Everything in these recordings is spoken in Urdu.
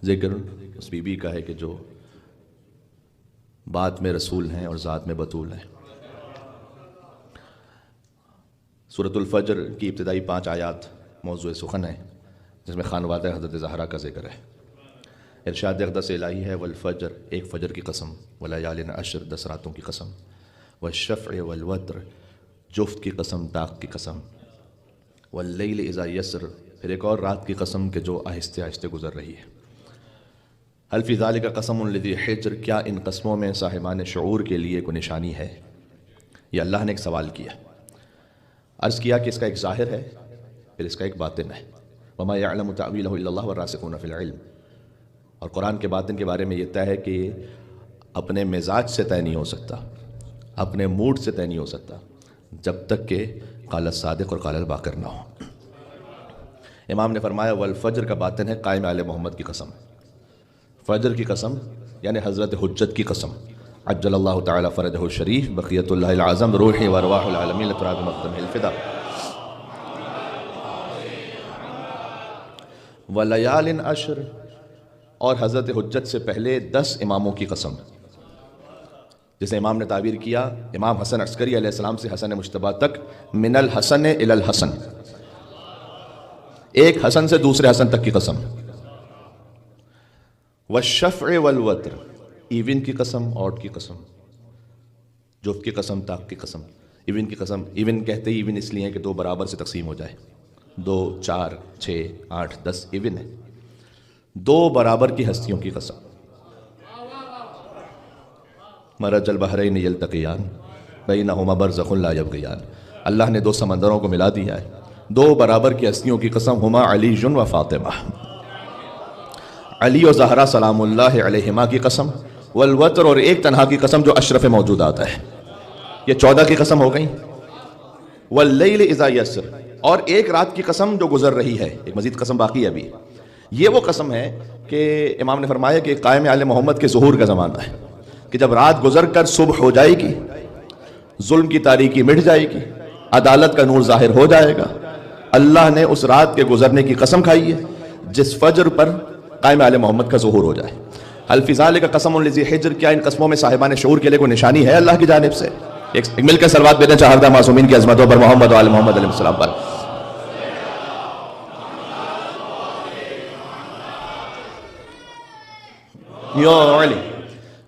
ذکر اس بی بی کا ہے کہ جو بات میں رسول ہیں اور ذات میں بطول ہیں۔ سورۃ الفجر کی ابتدائی 5 آیات موضوع سخن ہے، جس میں خانوادہ حضرت زہرا کا ذکر ہے۔ ارشاد اقدس الہی ہے والفجر، ایک فجر کی قسم، ولیال عشر، 10 راتوں کی قسم، والشفع والوتر، جفت کی قسم، طاق کی قسم، واللیل اذا یسر، پھر ایک اور رات کی قسم کہ جو آہستہ آہستہ گزر رہی ہے۔ حل فی ذالک قسم لذی حجر، کیا ان قسموں میں صاحبان شعور کے لیے کوئی نشانی ہے؟ یہ اللہ نے ایک سوال کیا، عرض کیا کہ اس کا ایک ظاہر ہے، پھر اس کا ایک باطن ہے۔ وما یعلم تأویلہ الا اللہ والراسخون فی العلم، اور قرآن کے باطن کے بارے میں یہ طے ہے کہ اپنے مزاج سے طے نہیں ہو سکتا، اپنے موڈ سے طے نہیں ہو سکتا، جب تک کہ قال الصادق اور قال الباقر نہ ہو۔ امام نے فرمایا والفجر کا باطن ہے قائم آل محمد کی قسم، فجر کی قسم یعنی حضرت حجت کی قسم، عجل اللہ تعالی فرجہ الشریف، بقیت اللہ العظم، روحی و ارواح العالمین لتراب مقدمہ الفدا، ولیال عشر، اور حضرت حجت سے پہلے 10 اماموں کی قسم، جسے امام نے تعبیر کیا امام حسن عسکری علیہ السلام سے حسن مجتبیٰ تک، من الحسن الی الحسن، ایک حسن سے دوسرے حسن تک کی قسم، والشفع والوتر، ایون کی قسم، آڈ کی قسم، جفت کی قسم، طاق کی قسم۔ ایون کی قسم، ایون کہتے ہی ایون اس لیے ہے کہ 2 برابر سے تقسیم ہو جائے، 2 4 6 8 10 ایون ہے، 2 برابر کی ہستیوں کی قسم۔ مرج البحرین یلتقیان بینہما برزخ لا یبغیان، اللہ نے 2 سمندروں کو ملا دیا ہے، 2 برابر کی ہستیوں کی قسم، ہما علی و فاطمہ، علی و زہرا سلام اللہ علیہما کی قسم، والوتر، اور ایک تنہا کی قسم جو اشرف موجودات ہے، یہ 14 کی قسم ہو گئی، واللیل اذا یسر، اور ایک رات کی قسم جو گزر رہی ہے، ایک مزید قسم باقی ہے ابھی۔ یہ وہ قسم ہے کہ امام نے فرمایا کہ قائم آل محمد کے ظہور کا زمانہ ہے، کہ جب رات گزر کر صبح ہو جائے گی، ظلم کی تاریکی مٹ جائے گی، عدالت کا نور ظاہر ہو جائے گا۔ اللہ نے اس رات کے گزرنے کی قسم کھائی ہے جس فجر پر قائم آل محمد کا ظہور ہو جائے۔ حل فی ذالک قسم لذی حجر، کیا ان قسموں میں صاحبان شعور کے لیے کوئی نشانی ہے اللہ کی جانب سے؟ ایک مل کر صلوات بھیجیں چہاردہ معصومین کی عظمتوں پر، محمد و آل محمد علیہ السلام پر۔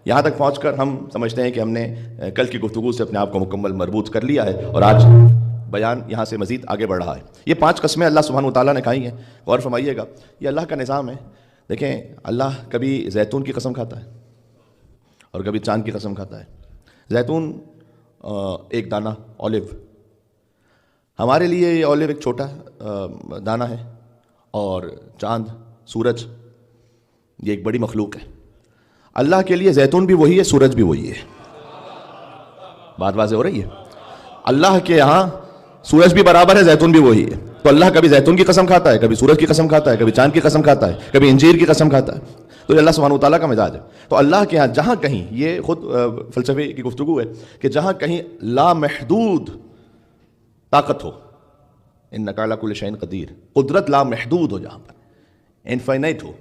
یہاں تک پہنچ کر ہم سمجھتے ہیں کہ ہم نے کل کی گفتگو سے اپنے آپ کو مکمل مربوط کر لیا ہے، اور آج بیان یہاں سے مزید آگے بڑھ رہا ہے۔ یہ 5 قسمیں اللہ سبحانہ وتعالیٰ نے کھائی ہیں، غور فرمائیے گا، یہ اللہ کا نظام ہے۔ دیکھیں، اللہ کبھی زیتون کی قسم کھاتا ہے اور کبھی چاند کی قسم کھاتا ہے۔ زیتون ایک دانہ اولیو، ہمارے لیے یہ اولیو ایک چھوٹا دانہ ہے، اور چاند، سورج، یہ ایک بڑی مخلوق ہے۔ اللہ کے لیے زیتون بھی وہی ہے، سورج بھی وہی ہے۔ بات واضح ہو رہی ہے؟ اللہ کے یہاں سورج بھی برابر ہے، زیتون بھی وہی ہے، تو اللہ کبھی زیتون کی قسم کھاتا ہے، کبھی سورج کی قسم کھاتا ہے، کبھی چاند کی قسم کھاتا ہے، کبھی انجیر کی قسم کھاتا ہے۔ تو یہ اللہ سبحانہ وتعالیٰ کا مزاج ہے۔ تو اللہ کے ہاں جہاں کہیں، یہ خود فلسفے کی گفتگو ہے کہ جہاں کہیں لامحدود طاقت ہو، انک علی کل شیء قدیر، قدرت لامحدود ہو، جہاں پر انفائنائٹ ہو،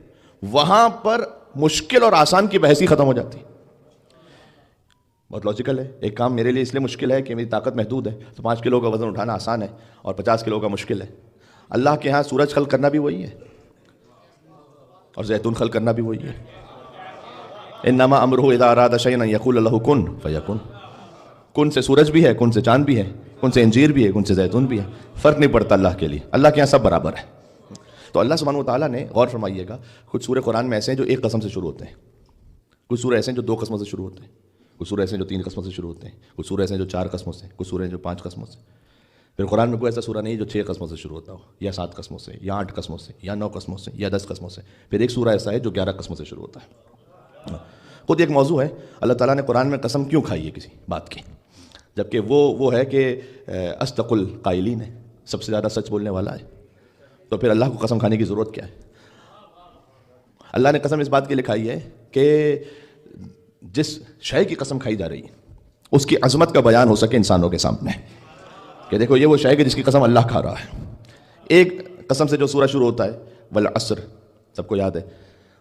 وہاں پر مشکل اور آسان کی بحث ہی ختم ہو جاتی ہے۔ بہت لاجیکل ہے، ایک کام میرے لیے اس لیے مشکل ہے کہ میری طاقت محدود ہے، تو 5 کلو کا وزن اٹھانا آسان ہے اور 50 کلو کا مشکل ہے۔ اللہ کے ہاں سورج خلق کرنا بھی وہی ہے اور زیتون خلق کرنا بھی وہی ہے۔ انما امرہ اذا اراد شیئا ان یقول له کن فیکن، کن سے سورج بھی ہے، کن سے چاند بھی ہے، کن سے انجیر بھی ہے، کن سے زیتون بھی ہے، فرق نہیں پڑتا اللہ کے لیے، اللہ کے یہاں سب برابر ہے۔ تو اللہ سبحانہ وتعالیٰ نے، غور فرمائیے گا، کچھ سورہ قرآن میں ایسے ہیں جو 1 قسم سے شروع ہوتے ہیں، کچھ سورہ ایسے ہیں جو 2 قسموں سے شروع ہوتے ہیں، کچھ سورہ ایسے ہیں جو 3 قسموں سے شروع ہوتے ہیں، کچھ سورہ ایسے ہیں جو 4 قسموں سے، کچھ سورہ ہیں جو 5 قسموں سے۔ پھر قرآن میں کوئی ایسا سورہ نہیں جو 6 قسموں سے شروع ہوتا ہو، یا 7 قسموں سے، یا 8 قسموں سے، یا 9 قسموں سے، یا 10 قسموں سے۔ پھر ایک سورہ ایسا ہے جو 11 قسموں سے شروع ہوتا ہے۔ خود ایک موضوع ہے، اللہ تعالیٰ نے قرآن میں قسم کیوں کھائی ہے کسی بات کی، جبکہ وہ ہے کہ اصدق القائلین ہے، سب سے زیادہ سچ بولنے والا ہے، تو پھر اللہ کو قسم کھانے کی ضرورت کیا ہے؟ اللہ نے قسم اس بات کے لیے کھائی ہے کہ جس شے کی قسم کھائی جا رہی ہے اس کی عظمت کا بیان ہو سکے انسانوں کے سامنے، کہ دیکھو یہ وہ شے ہے جس کی قسم اللہ کھا رہا ہے۔ ایک قسم سے جو سورہ شروع ہوتا ہے والعصر، سب کو یاد ہے،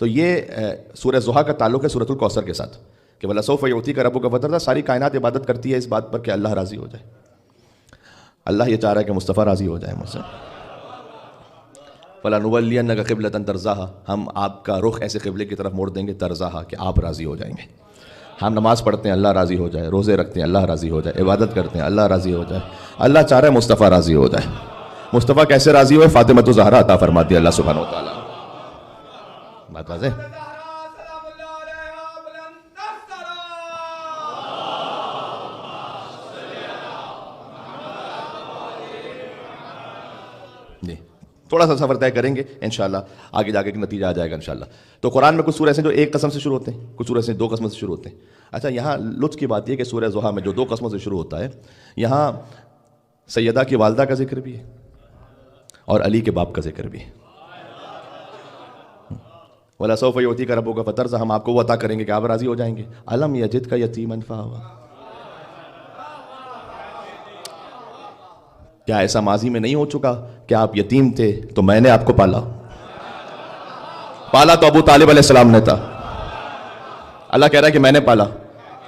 تو یہ سورہ ضحیٰ کا تعلق ہے سورۃ الکوثر کے ساتھ کہ وَلَسَوْفَ يُعْطِيكَ رَبُّكَ فَتَرْضَىٰ. ساری کائنات عبادت کرتی ہے اس بات پر کہ اللہ راضی ہو جائے. اللہ یہ چاہ رہا ہے کہ مصطفیٰ راضی ہو جائے مجھ سے. فَلَنُوَلِّيَنَّكَ قِبْلَةً تَرْضَاهَا, ہم آپ کا رخ ایسے قبلے کی طرف موڑ دیں گے ترضاها کہ آپ راضی ہو جائیں گے. ہم نماز پڑھتے ہیں اللہ راضی ہو جائے, روزے رکھتے ہیں اللہ راضی ہو جائے, عبادت کرتے ہیں اللہ راضی ہو جائے. اللہ چاہ رہا ہے مصطفیٰ راضی ہو جائے. مصطفیٰ کیسے راضی ہوئے؟ فاطمہ الزہرا عطا فرماتی ہے اللہ سبحانہ و تعالیٰ. بات واضح؟ جی تھوڑا سا سفر طے کریں گے انشاءاللہ, آگے جا کے ایک نتیجہ آ جائے گا انشاءاللہ. تو قرآن میں کچھ سورے ایسے جو ایک قسم سے شروع ہوتے ہیں, کچھ سورے ایسے دو قسموں سے شروع ہوتے ہیں. اچھا یہاں لطف کی بات یہ کہ سورہ ضحیٰ میں جو دو قسموں سے شروع ہوتا ہے, یہاں سیدہ کی والدہ کا ذکر بھی ہے اور علی کے باپ کا ذکر بھی ہے. وَلَسَوْفَ يُعْطِيكَ رَبُّكَ فَتَرْضَىٰ, ہم آپ کو وہ عطا کریں گے کہ آپ راضی ہو جائیں گے. أَلَمْ يَجِدْكَ يَتِيمًا فَآوَىٰ, کیا ایسا ماضی میں نہیں ہو چکا کہ آپ یتیم تھے تو میں نے آپ کو پالا؟ پالا تو ابو طالب علیہ السلام نے تھا. اللہ کہہ رہا ہے کہ میں نے پالا.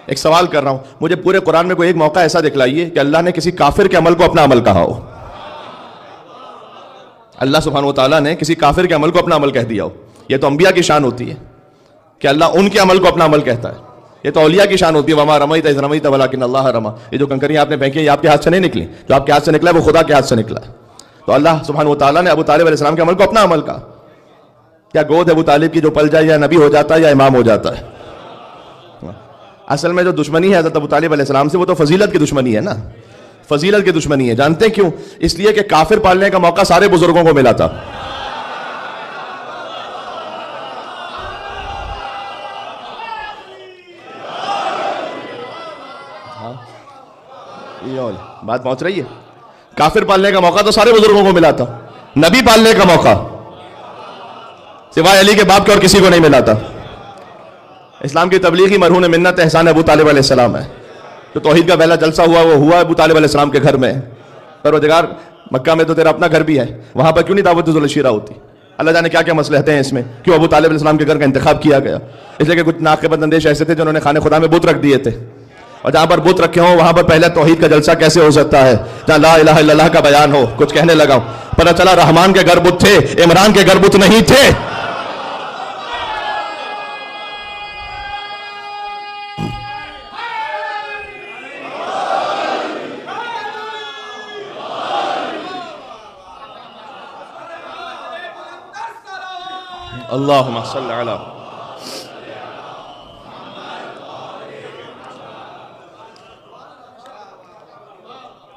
ایک سوال کر رہا ہوں, مجھے پورے قرآن میں کوئی ایک موقع ایسا دکھلائیے کہ اللہ نے کسی کافر کے عمل کو اپنا عمل کہا ہو. اللہ سبحانہ و تعالیٰ نے کسی کافر کے عمل کو اپنا عمل کہہ دیا ہو. یہ تو انبیاء کی شان ہوتی ہے کہ اللہ ان کے عمل کو اپنا عمل کہتا ہے. یہ تو اولیاء کی شان ہوتی ہے, وما رمیت اذ رمیت ولکن اللہ رما. یہ جو کنکریاں آپ نے پھینکی یہ آپ کے ہاتھ سے نہیں نکلی, جو آپ کے ہاتھ سے نکلا ہے وہ خدا کے ہاتھ سے نکلا ہے. تو اللہ سبحانہ و تعالیٰ نے ابو طالب علیہ السلام کے عمل کو اپنا عمل کہا. کیا گود ہے ابو طالب کی جو پل جائے یا نبی ہو جاتا ہے یا امام ہو جاتا ہے؟ اصل میں جو دشمنی ہے حضرت ابو طالب علیہ السلام سے وہ تو فضیلت کی دشمنی ہے نا, فضیلت کی دشمنی ہے. جانتے ہیں کیوں؟ اس لیے کہ کافر پالنے کا موقع سارے بزرگوں کو ملا تھا. بات پہنچ رہی ہے؟ کافر پالنے کا موقع تو سارے بزرگوں کو ملا تھا, نبی پالنے کا موقع سوائے علی کے باپ کے اور کسی کو نہیں ملا تھا. اسلام کی تبلیغی مرہون منت احسان ابو طالب علیہ السلام ہے. جو توحید کا پہلا جلسہ ہوا وہ ہوا ابو طالب علیہ السلام کے گھر میں. پروردگار مکہ میں تو تیرا اپنا گھر بھی ہے, وہاں پر کیوں نہیں دعوت ذل الشیرہ ہوتی؟ اللہ جانے کیا کیا مصلحتیں ہیں اس میں, کیوں ابو طالب علیہ السلام کے گھر کا انتخاب کیا گیا؟ اس لیے کہ کچھ ناقبت اندیش ایسے تھے جنہوں نے خانے خدا میں بت رکھ دیے تھے, اور جہاں پر بت رکھے ہوں وہاں پر پہلے توحید کا جلسہ کیسے ہو سکتا ہے؟ جہاں لا الہ الا اللہ کا بیان ہو. کچھ کہنے لگا ہوں, پتہ چلا رحمان کے گھر بت تھے, عمران کے گھر بت نہیں تھے. اللہم صلی علی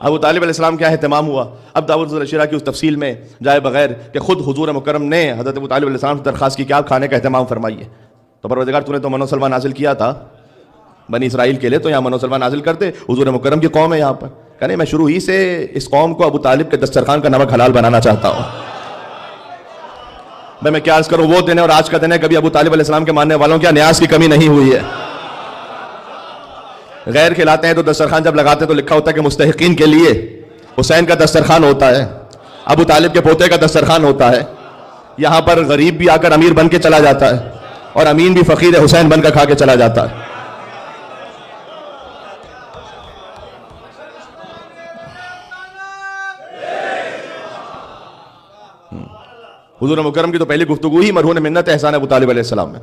ابو طالب علیہ السلام کیا اہتمام ہوا. اب دعوت ذل الشیرہ کی اس تفصیل میں جائے بغیر کہ خود حضور مکرم نے حضرت ابو طالب علیہ السلام سے درخواست کی کہ آپ کھانے کا اہتمام فرمائیے. تو پروردگار تو نے تو من و سلوہ نازل کیا تھا بنی اسرائیل کے لیے, تو یہاں من و سلوہ نازل کرتے. حضور مکرم کی قوم ہے یہاں پر, کہنے میں شروع ہی سے اس قوم کو ابو طالب کے دسترخوان کا نمک حلال بنانا چاہتا ہوں. میں کیا عرض کروں, وہ دن ہے اور آج کا دن ہے, کبھی ابو طالب علیہ السلام کے ماننے والوں کیا نیاز کی کمی نہیں ہوئی ہے. غیر کھلاتے ہیں تو دسترخوان جب لگاتے ہیں تو لکھا ہوتا ہے کہ مستحقین کے لیے. حسین کا دسترخوان ہوتا ہے, ابو طالب کے پوتے کا دسترخوان ہوتا ہے. یہاں پر غریب بھی آ کر امیر بن کے چلا جاتا ہے, اور امین بھی فقیر حسین بن کر کھا کے چلا جاتا ہے. حضور مکرم کی تو پہلی گفتگو ہی مرہون منت احسان ابو طالب علیہ السلام میں.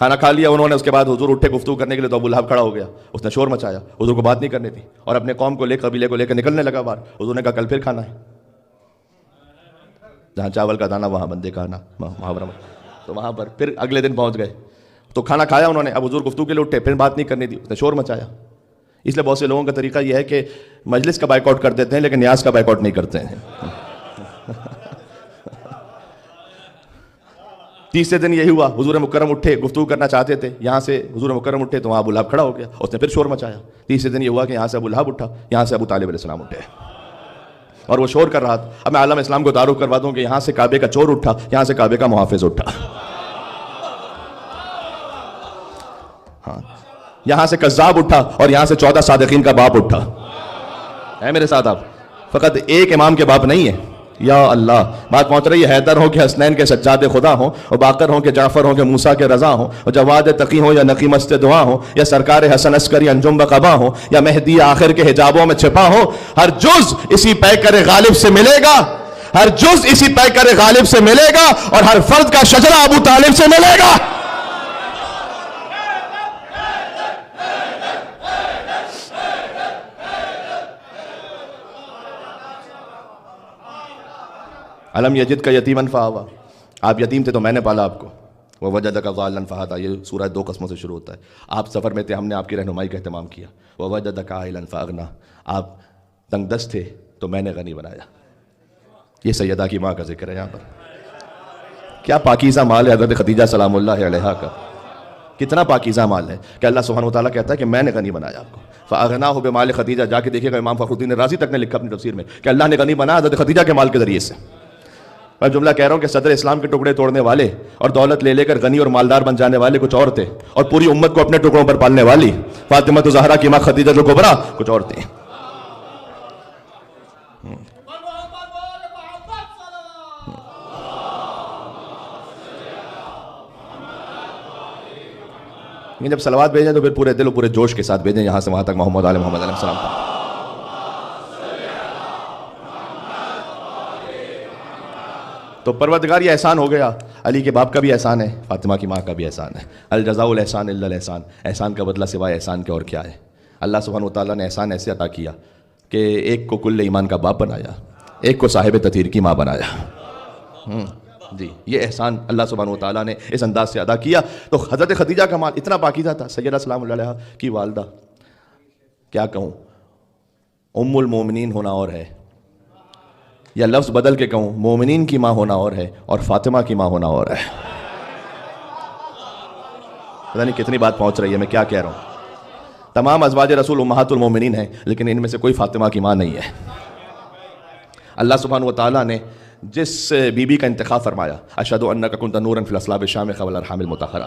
کھانا کھا لیا انہوں نے, اس کے بعد حضور اٹھے گفتگو کرنے کے لیے تو ابو لہب کھڑا ہو گیا. اس نے شور مچایا, حضور کو بات نہیں کرنی تھی, اور اپنے قوم کو قبیلے کو لے کر نکلنے لگا باہر. حضور نے کہا کل پھر کھانا ہے, جہاں چاول کا دانہ وہاں بندے کا آنا, محاورہ میں. تو وہاں پر پھر اگلے دن پہنچ گئے تو کھانا کھایا انہوں نے. اب حضور گفتگو کے لیے اٹھے, پھر بات نہیں کرنی تھی, اس نے شور مچایا. اس لیے بہت سے لوگوں کا طریقہ یہ ہے کہ مجلس کا بائیک آؤٹ کر دیتے ہیں لیکن نیاز کا بائیک آؤٹ نہیں کرتے ہیں. تیسرے دن یہی ہوا, حضور مکرم اٹھے, گفتگو کرنا چاہتے تھے, یہاں سے حضور مکرم اٹھے تو وہاں ابو لہب کھڑا ہو گیا, اس نے پھر شور مچایا. تیسرے دن یہ ہوا کہ یہاں سے ابو لہب اٹھا, یہاں سے ابو طالب علیہ السلام اٹھے, اور وہ شور کر رہا تھا. اب میں عالم اسلام کو تعارف کروا دوں کہ یہاں سے کعبے کا چور اٹھا, یہاں سے کعبے کا محافظ اٹھا. ہاں, یہاں سے کذاب اٹھا اور یہاں سے 14 صادقین کا باپ اٹھا. ہے میرے ساتھ آپ؟ فقط ایک امام کے باپ نہیں ہے, یا اللہ. بات پہنچ رہی ہے حیدر ہوں کہ حسنین کے سجاد خدا ہوں، اور باقر ہوں کہ جعفر ہوں کہ موسیٰ کے رضا ہوں، اور جواد تقی ہوں یا نقی مست دعا ہوں، یا سرکار حسن عسکری انجم بقبا ہوں، یا مہدی آخر کے حجابوں میں چھپا ہو. ہر جز اسی پیکر غالب سے ملے گا، ہر جز اسی پیکر غالب سے ملے گا، اور ہر فرد کا شجرہ ابو طالب سے ملے گا. علم یجد کا یتیمن فآوا، آپ یتیم تھے تو میں نے پالا آپ کو. ووجدک ضالا فہدی، یہ سورہ 2 قسموں سے شروع ہوتا ہے. آپ سفر میں تھے، ہم نے آپ کی رہنمائی کا اہتمام کیا. ووجدک عائلا فاغنی، آپ تنگ دست تھے تو میں نے غنی بنایا. یہ سیدہ کی ماں کا ذکر ہے یہاں پر. کیا پاکیزہ مال ہے حضرت خدیجہ سلام اللہ علیہا کا، کتنا پاکیزہ مال ہے کہ اللہ سبحانہ وتعالیٰ کہتا ہے کہ میں نے غنی بنایا آپ کو. فاغناہ بمال خدیجہ، جا کے دیکھیے گا امام فخر الدین رازی تک نے لکھا اپنی تفسیر میں کہ اللہ نے غنی بنایا حضرت خدیجہ کے مال کے ذریعے سے. میں جملہ کہہ رہا ہوں کہ صدر اسلام کے ٹکڑے توڑنے والے اور دولت لے لے کر غنی اور مالدار بن جانے والے کچھ اور تھے، اور پوری امت کو اپنے ٹکڑوں پر پالنے والی فاطمہ الزہرا کی ماں خدیجہ الکبریٰ کچھ اور تھے. جب صلوات بھیجیں تو پھر پورے دل و پورے جوش کے ساتھ بھیجیں، یہاں سے وہاں تک محمد آل محمد علیہ السلام تک. تو پروردگار یہ احسان ہو گیا. علی کے باپ کا بھی احسان ہے، فاطمہ کی ماں کا بھی احسان ہے. الجزاء الاحسان الا الاحسان، احسان کا بدلہ سوائے احسان کے اور کیا ہے. اللہ سبحانہ وتعالیٰ نے احسان ایسے عطا کیا کہ ایک کو کل ایمان کا باپ بنایا، ایک کو صاحب تطہیر کی ماں بنایا. جی یہ احسان اللہ سبحانہ وتعالیٰ نے اس انداز سے ادا کیا. تو حضرت خدیجہ کا مال اتنا پاکیزہ تھا. سیدہ سلام اللہ علیہا کی والدہ، کیا کہوں، ام المومنین ہونا اور ہے، یا لفظ بدل کے کہوں مومنین کی ماں ہونا اور ہے، اور فاطمہ کی ماں ہونا اور ہے. پتہ نہیں کتنی بات پہنچ رہی ہے، میں کیا کہہ رہا ہوں. تمام ازواج رسول امہات المومنین ہیں، لیکن ان میں سے کوئی فاطمہ کی ماں نہیں ہے. اللہ سبحانہ وتعالیٰ نے جس بی بی کا انتخاب فرمایا، اشہد انک کنت نورا فی الاصلاب الشامخہ والارحام المطہرہ،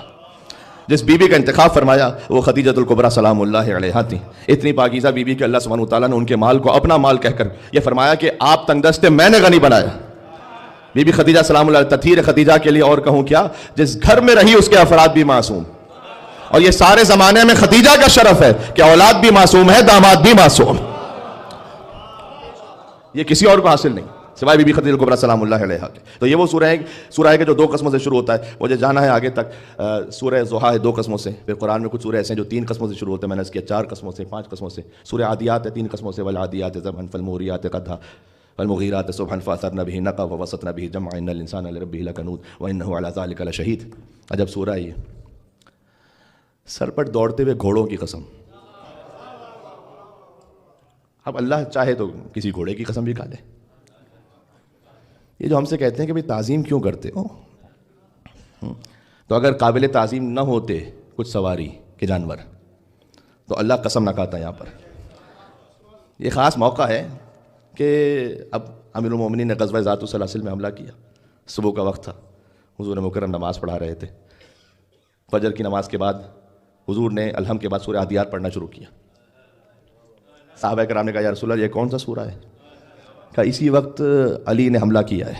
جس بی بی کا انتخاب فرمایا وہ خدیجہ الکبریٰ سلام اللہ علیہا تھی. اتنی پاکیزہ بی بی کہ اللہ سبحانہ وتعالیٰ نے ان کے مال کو اپنا مال کہہ کر یہ فرمایا کہ آپ تنگ دست میں نے غنی بنایا. بی بی خدیجہ سلام اللہ، تطہیر خدیجہ کے لیے اور کہوں کیا، جس گھر میں رہی اس کے افراد بھی معصوم. اور یہ سارے زمانے میں خدیجہ کا شرف ہے کہ اولاد بھی معصوم ہے، داماد بھی معصوم. یہ کسی اور کو حاصل نہیں سوائے بی بی خدیجہ الکبریٰ سلام اللہ علیہا کے. تو یہ وہ سورہ ہے کہ جو 2 قسموں سے شروع ہوتا ہے. مجھے جانا ہے آگے تک. سورہ ضحیٰ ہے 2 قسموں سے، پھر قرآن میں کچھ سورہ ایسے ہیں جو 3 قسموں سے شروع ہوتے ہیں. میں نے اس کیا 4 قسموں سے، 5 قسموں سے. سورہ عادیات ہے 3 قسموں سے، والعادیات ضبحا فالموریات قدحا فالمغیرات صبحا فاثرن به نقعا ووسطن به جمعا ان الانسان لربه لکنود وانه على ذلك لشہید. عجب سورہ ہے یہ. سر پر دوڑتے ہوئے گھوڑوں کی قسم. اب اللہ چاہے تو کسی گھوڑے کی قسم بھی کھا لے. یہ جو ہم سے کہتے ہیں کہ بھئی تعظیم کیوں کرتے ہو، تو اگر قابل تعظیم نہ ہوتے کچھ سواری کے جانور تو اللہ قسم نہ کھاتا. یہاں پر یہ خاص موقع ہے کہ اب امیر المومنین نے غزوہ ذات السلاسل میں حملہ کیا. صبح کا وقت تھا، حضور مکرم نماز پڑھا رہے تھے. فجر کی نماز کے بعد حضور نے الحم کے بعد سورہ عادیات پڑھنا شروع کیا. صحابہ کرام نے کہا یا رسول اللہ یہ کون سا سورہ ہے؟ کہ اسی وقت علی نے حملہ کیا ہے.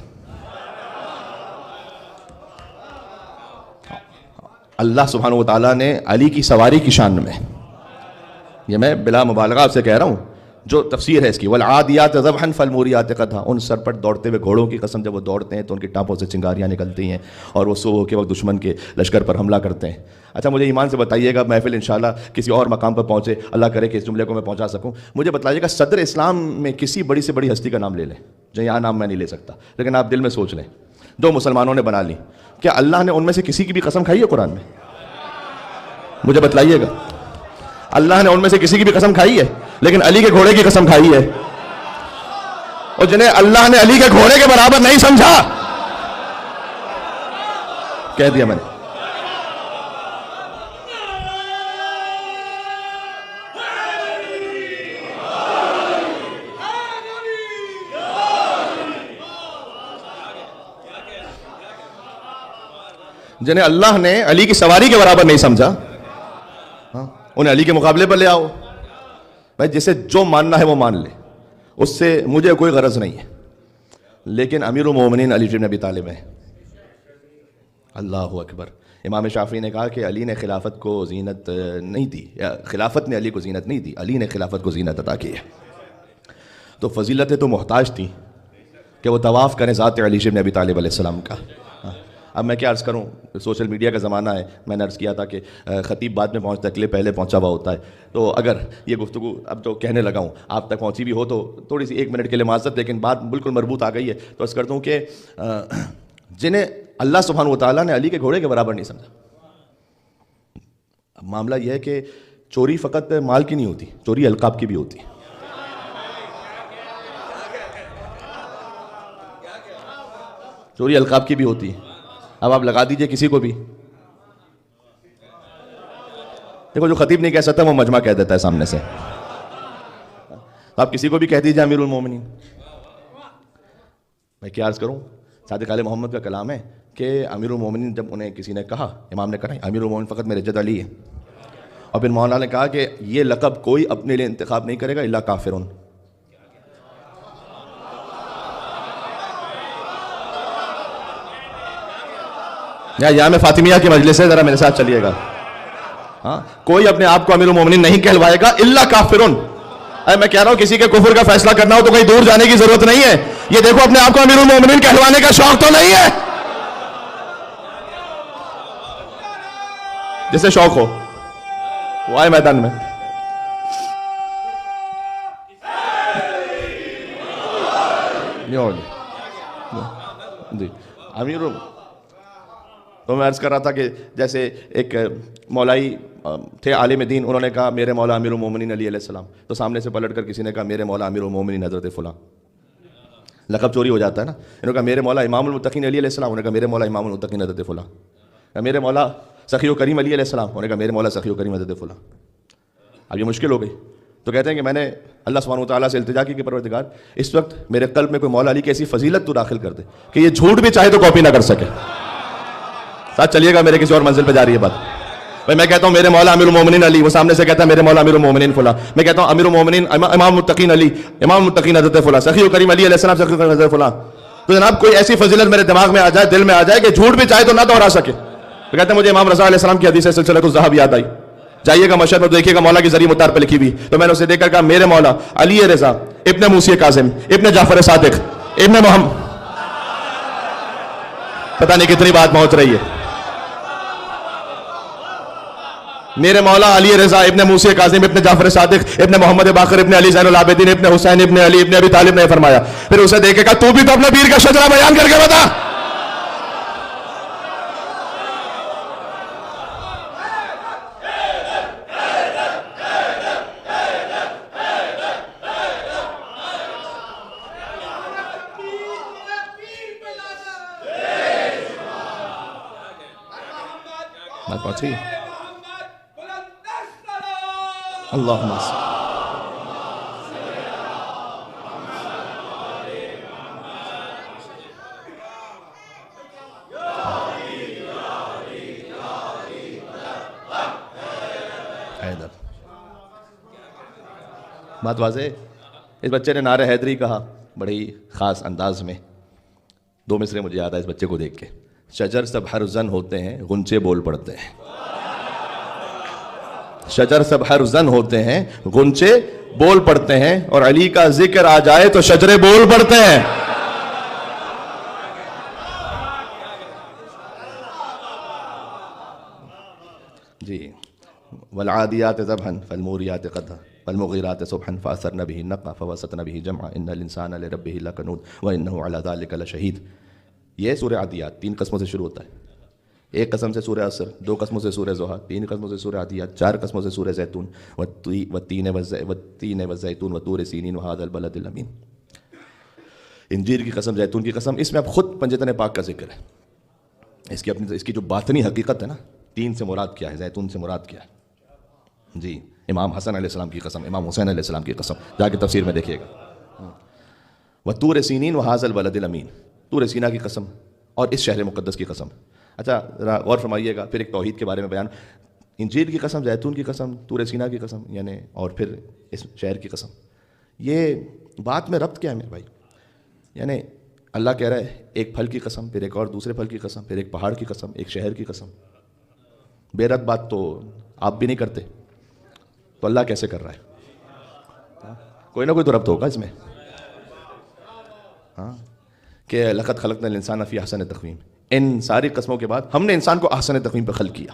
اللہ سبحانہ وتعالیٰ نے علی کی سواری کی شان میں، یہ میں بلا مبالغہ آپ سے کہہ رہا ہوں، جو تفسیر ہے اس کی، والعادیات ضبحا فالموریات قدحا، ان سر پر دوڑتے ہوئے گھوڑوں کی قسم، جب وہ دوڑتے ہیں تو ان کی ٹانپوں سے چنگاریاں نکلتی ہیں اور وہ صبح کے وقت دشمن کے لشکر پر حملہ کرتے ہیں. اچھا مجھے ایمان سے بتائیے گا، محفل انشاءاللہ کسی اور مقام پر پہنچے، اللہ کرے کہ اس جملے کو میں پہنچا سکوں. مجھے بتائیے گا صدر اسلام میں کسی بڑی سے بڑی ہستی کا نام لے لیں، جو یہاں نام میں نہیں لے سکتا، لیکن آپ دل میں سوچ لیں، 2 مسلمانوں نے بنا لی، کیا اللہ نے ان میں سے کسی کی بھی قسم کھائی ہے قرآن میں؟ مجھے بتلائیے گا. اللہ نے ان میں سے کسی کی بھی قسم کھائی ہے، لیکن علی کے گھوڑے کی قسم کھائی ہے. اور جنہیں اللہ نے علی کے گھوڑے کے برابر نہیں سمجھا، کہہ دیا میں نے. جنہیں اللہ نے علی کی سواری کے برابر نہیں سمجھا، انہیں علی کے مقابلے پر لے آؤ. بھائی جسے جو ماننا ہے وہ مان لے، اس سے مجھے کوئی غرض نہیں ہے. لیکن امیر المومنین علی بن ابی طالب ہیں. اللہ اکبر. امام شافعی نے کہا کہ علی نے خلافت کو زینت نہیں دی، یا خلافت نے علی کو زینت نہیں دی، علی نے خلافت کو زینت عطا کی ہے. تو فضیلتیں تو محتاج تھیں کہ وہ طواف کریں ذات علی بن ابی طالب علیہ السلام کا. اب میں کیا عرض کروں، سوشل میڈیا کا زمانہ ہے. میں نے عرض کیا تھا کہ خطیب بعد میں پہنچتا ہے، کلپ پہلے پہنچا ہوا ہوتا ہے. تو اگر یہ گفتگو اب تو کہنے لگا ہوں آپ تک پہنچی بھی ہو تو تھوڑی سی 1 منٹ کے لیے معذرت، لیکن بات بالکل مربوط آ گئی ہے. تو عرض کرتا ہوں کہ جنہیں اللہ سبحانہ و تعالیٰ نے علی کے گھوڑے کے برابر نہیں سمجھا. اب معاملہ یہ ہے کہ چوری فقط مال کی نہیں ہوتی، چوری القاب کی بھی ہوتی ہے. چوری القاب کی بھی ہوتی ہے. اب آپ لگا دیجئے کسی کو بھی، دیکھو جو خطیب نہیں کہہ سکتا وہ مجمع کہہ دیتا ہے سامنے سے. آپ کسی کو بھی کہہ دیجئے امیر المومنین. میں کیا عرض کروں، صادق آل محمد کا کلام ہے کہ امیر المومنین جب انہیں کسی نے کہا، امام نے کہا امیر المومنین فقط میرے جد علی ہے، اور پھر مولانا نے کہا کہ یہ لقب کوئی اپنے لیے انتخاب نہیں کرے گا الا کافرون. یہاں میں فاطمیہ کی مجلس ہے، ذرا میرے ساتھ چلیے گا. ہاں، کوئی اپنے آپ کو امیر المومنین نہیں کہلوائے گا الا کافرون. میں کہہ رہا ہوں کسی کے کفر کا فیصلہ کرنا ہو تو کہیں دور جانے کی ضرورت نہیں ہے. یہ دیکھو اپنے آپ کو امیر المومنین کہلوانے کا شوق تو نہیں ہے؟ جسے شوق ہو وہ آئے میدان میں. جی امیر، تو میں عرض کر رہا تھا کہ جیسے ایک مولائی تھے عالم دین، انہوں نے کہا میرے مولا امیر المومنین علی علیہ السلام، تو سامنے سے پلٹ کر کسی نے کہا میرے مولا امیر المومنین حضرت فلاں. لقب چوری ہو جاتا ہے نا. انہوں نے کہا میرے مولا امام المتقین علی علیہ السلام، انہوں نے کہا میرے مولا امام المتقین حضرت فلاں. میرے مولا سخی و کریم علی علیہ السلام، انہوں نے کہا میرے مولا سخی و کریم حضرت فلاں. اب یہ مشکل ہو گئی. تو کہتے ہیں کہ میں نے اللہ سبحانہ و تعالیٰ سے التجا کی کہ پروردگار اس وقت میرے قلب میں کوئی مولا علی کی ایسی فضیلت تو داخل کر دے کہ یہ جھوٹ بھی چاہے تو کاپی نہ کر سکے. ساتھ چلیے گا، میرے کسی اور منزل پہ جا رہی ہے بات. بھائی میں کہتا ہوں میرے مولا امیر المومنین علی، وہ سامنے سے کہتا ہے میرے مولا امیر المومنین فلاں. میں کہتا ہوں امیر المومنین امام المتقین علی، امام المتقین حضرت فلاں، سخی و کریم علی علیہ السلام، سخی و کریم حضرت فلاں. تو جناب کوئی ایسی فضیلت میرے دماغ میں آ جائے، دل میں آ جائے کہ جھوٹ بھی چاہے تو نہ دہرا سکے. تو کہتے ہیں مجھے امام رضا علیہ السلام کی حدیث سلسلۃ الذہب یاد آئی. جائیے گا مشہد میں دیکھیے گا مولا کی ذریعہ مطار پہ لکھی ہوئی. تو میں نے اسے دیکھ کر کہا میرے مولا علی رضا ابن موسی کاظم ابن جعفر صادق ابن محمد. پتہ نہیں کتنی بات پہنچ رہی ہے. میرے مولا علی رضا ابن موسی کاظم ابن جعفر صادق ابن محمد باقر ابن علی زین العابدین ابن حسین ابن علی ابن ابی طالب نے فرمایا. پھر اسے دیکھے گا تو بھی تو اپنے پیر کا شجرہ بیان کر کے بتا. بات پہنچی. اللہم حیدر. بات واضح. اس بچے نے نعرہ حیدری کہا بڑی خاص انداز میں. 2 مصرے مجھے یاد ہے اس بچے کو دیکھ کے. شجر سب ہر زن ہوتے ہیں، غنچے بول پڑتے ہیں. شجر سب ہر زن ہوتے ہیں، غنچے بول پڑتے ہیں، اور علی کا ذکر آ جائے تو شجرے بول پڑتے ہیں. جی والعادیات ذبحا فالموریات قدحا فالمغیرات صبحا فاثرن به نقعا فوسطن به جمعا ان الانسان لربه لکنود وانه على ذلك لشہید. یہ سورہ عادیات 3 قسموں سے شروع ہوتا ہے. 1 قسم سے سورہ عصر، 2 قسموں سے سورہ ضحیٰ، 3 قسموں سے سورہ عادیات، 4 قسموں سے سورہ زیتون، والتین والزیتون وطور سینین وہذا البلد الامین. انجیر کی قسم، زیتون کی قسم. اس میں اب خود پنجتن پاک کا ذکر ہے. اس کی جو باطنی حقیقت ہے نا، 3 سے مراد کیا ہے، زیتون سے مراد کیا ہے. جی امام حسن علیہ السلام کی قسم، امام حسین علیہ السلام کی قسم، جا کے تفسیر میں دیکھیے گا. وطور سینین وہذا البلد الامین، طور سینا کی قسم اور اس شہر مقدس کی قسم. اچھا ذرا غور فرمائیے گا. پھر ایک توحید کے بارے میں بیان. انجیل کی قسم، زیتون کی قسم، طور سینا کی قسم، یعنی اور پھر اس شہر کی قسم. یہ بات میں ربط کیا ہے میرے بھائی؟ یعنی اللہ کہہ رہا ہے ایک پھل کی قسم، پھر ایک اور دوسرے پھل کی قسم، پھر ایک پہاڑ کی قسم، ایک شہر کی قسم. بے رد بات تو آپ بھی نہیں کرتے، تو اللہ کیسے کر رہا ہے؟ کوئی نہ کوئی تو ربط ہوگا اس میں. ہاں کہ لقد خلقنا الانسان فی احسن تقویم. ان ساری قسموں کے بعد ہم نے انسان کو احسن تقویم پہ خلق کیا.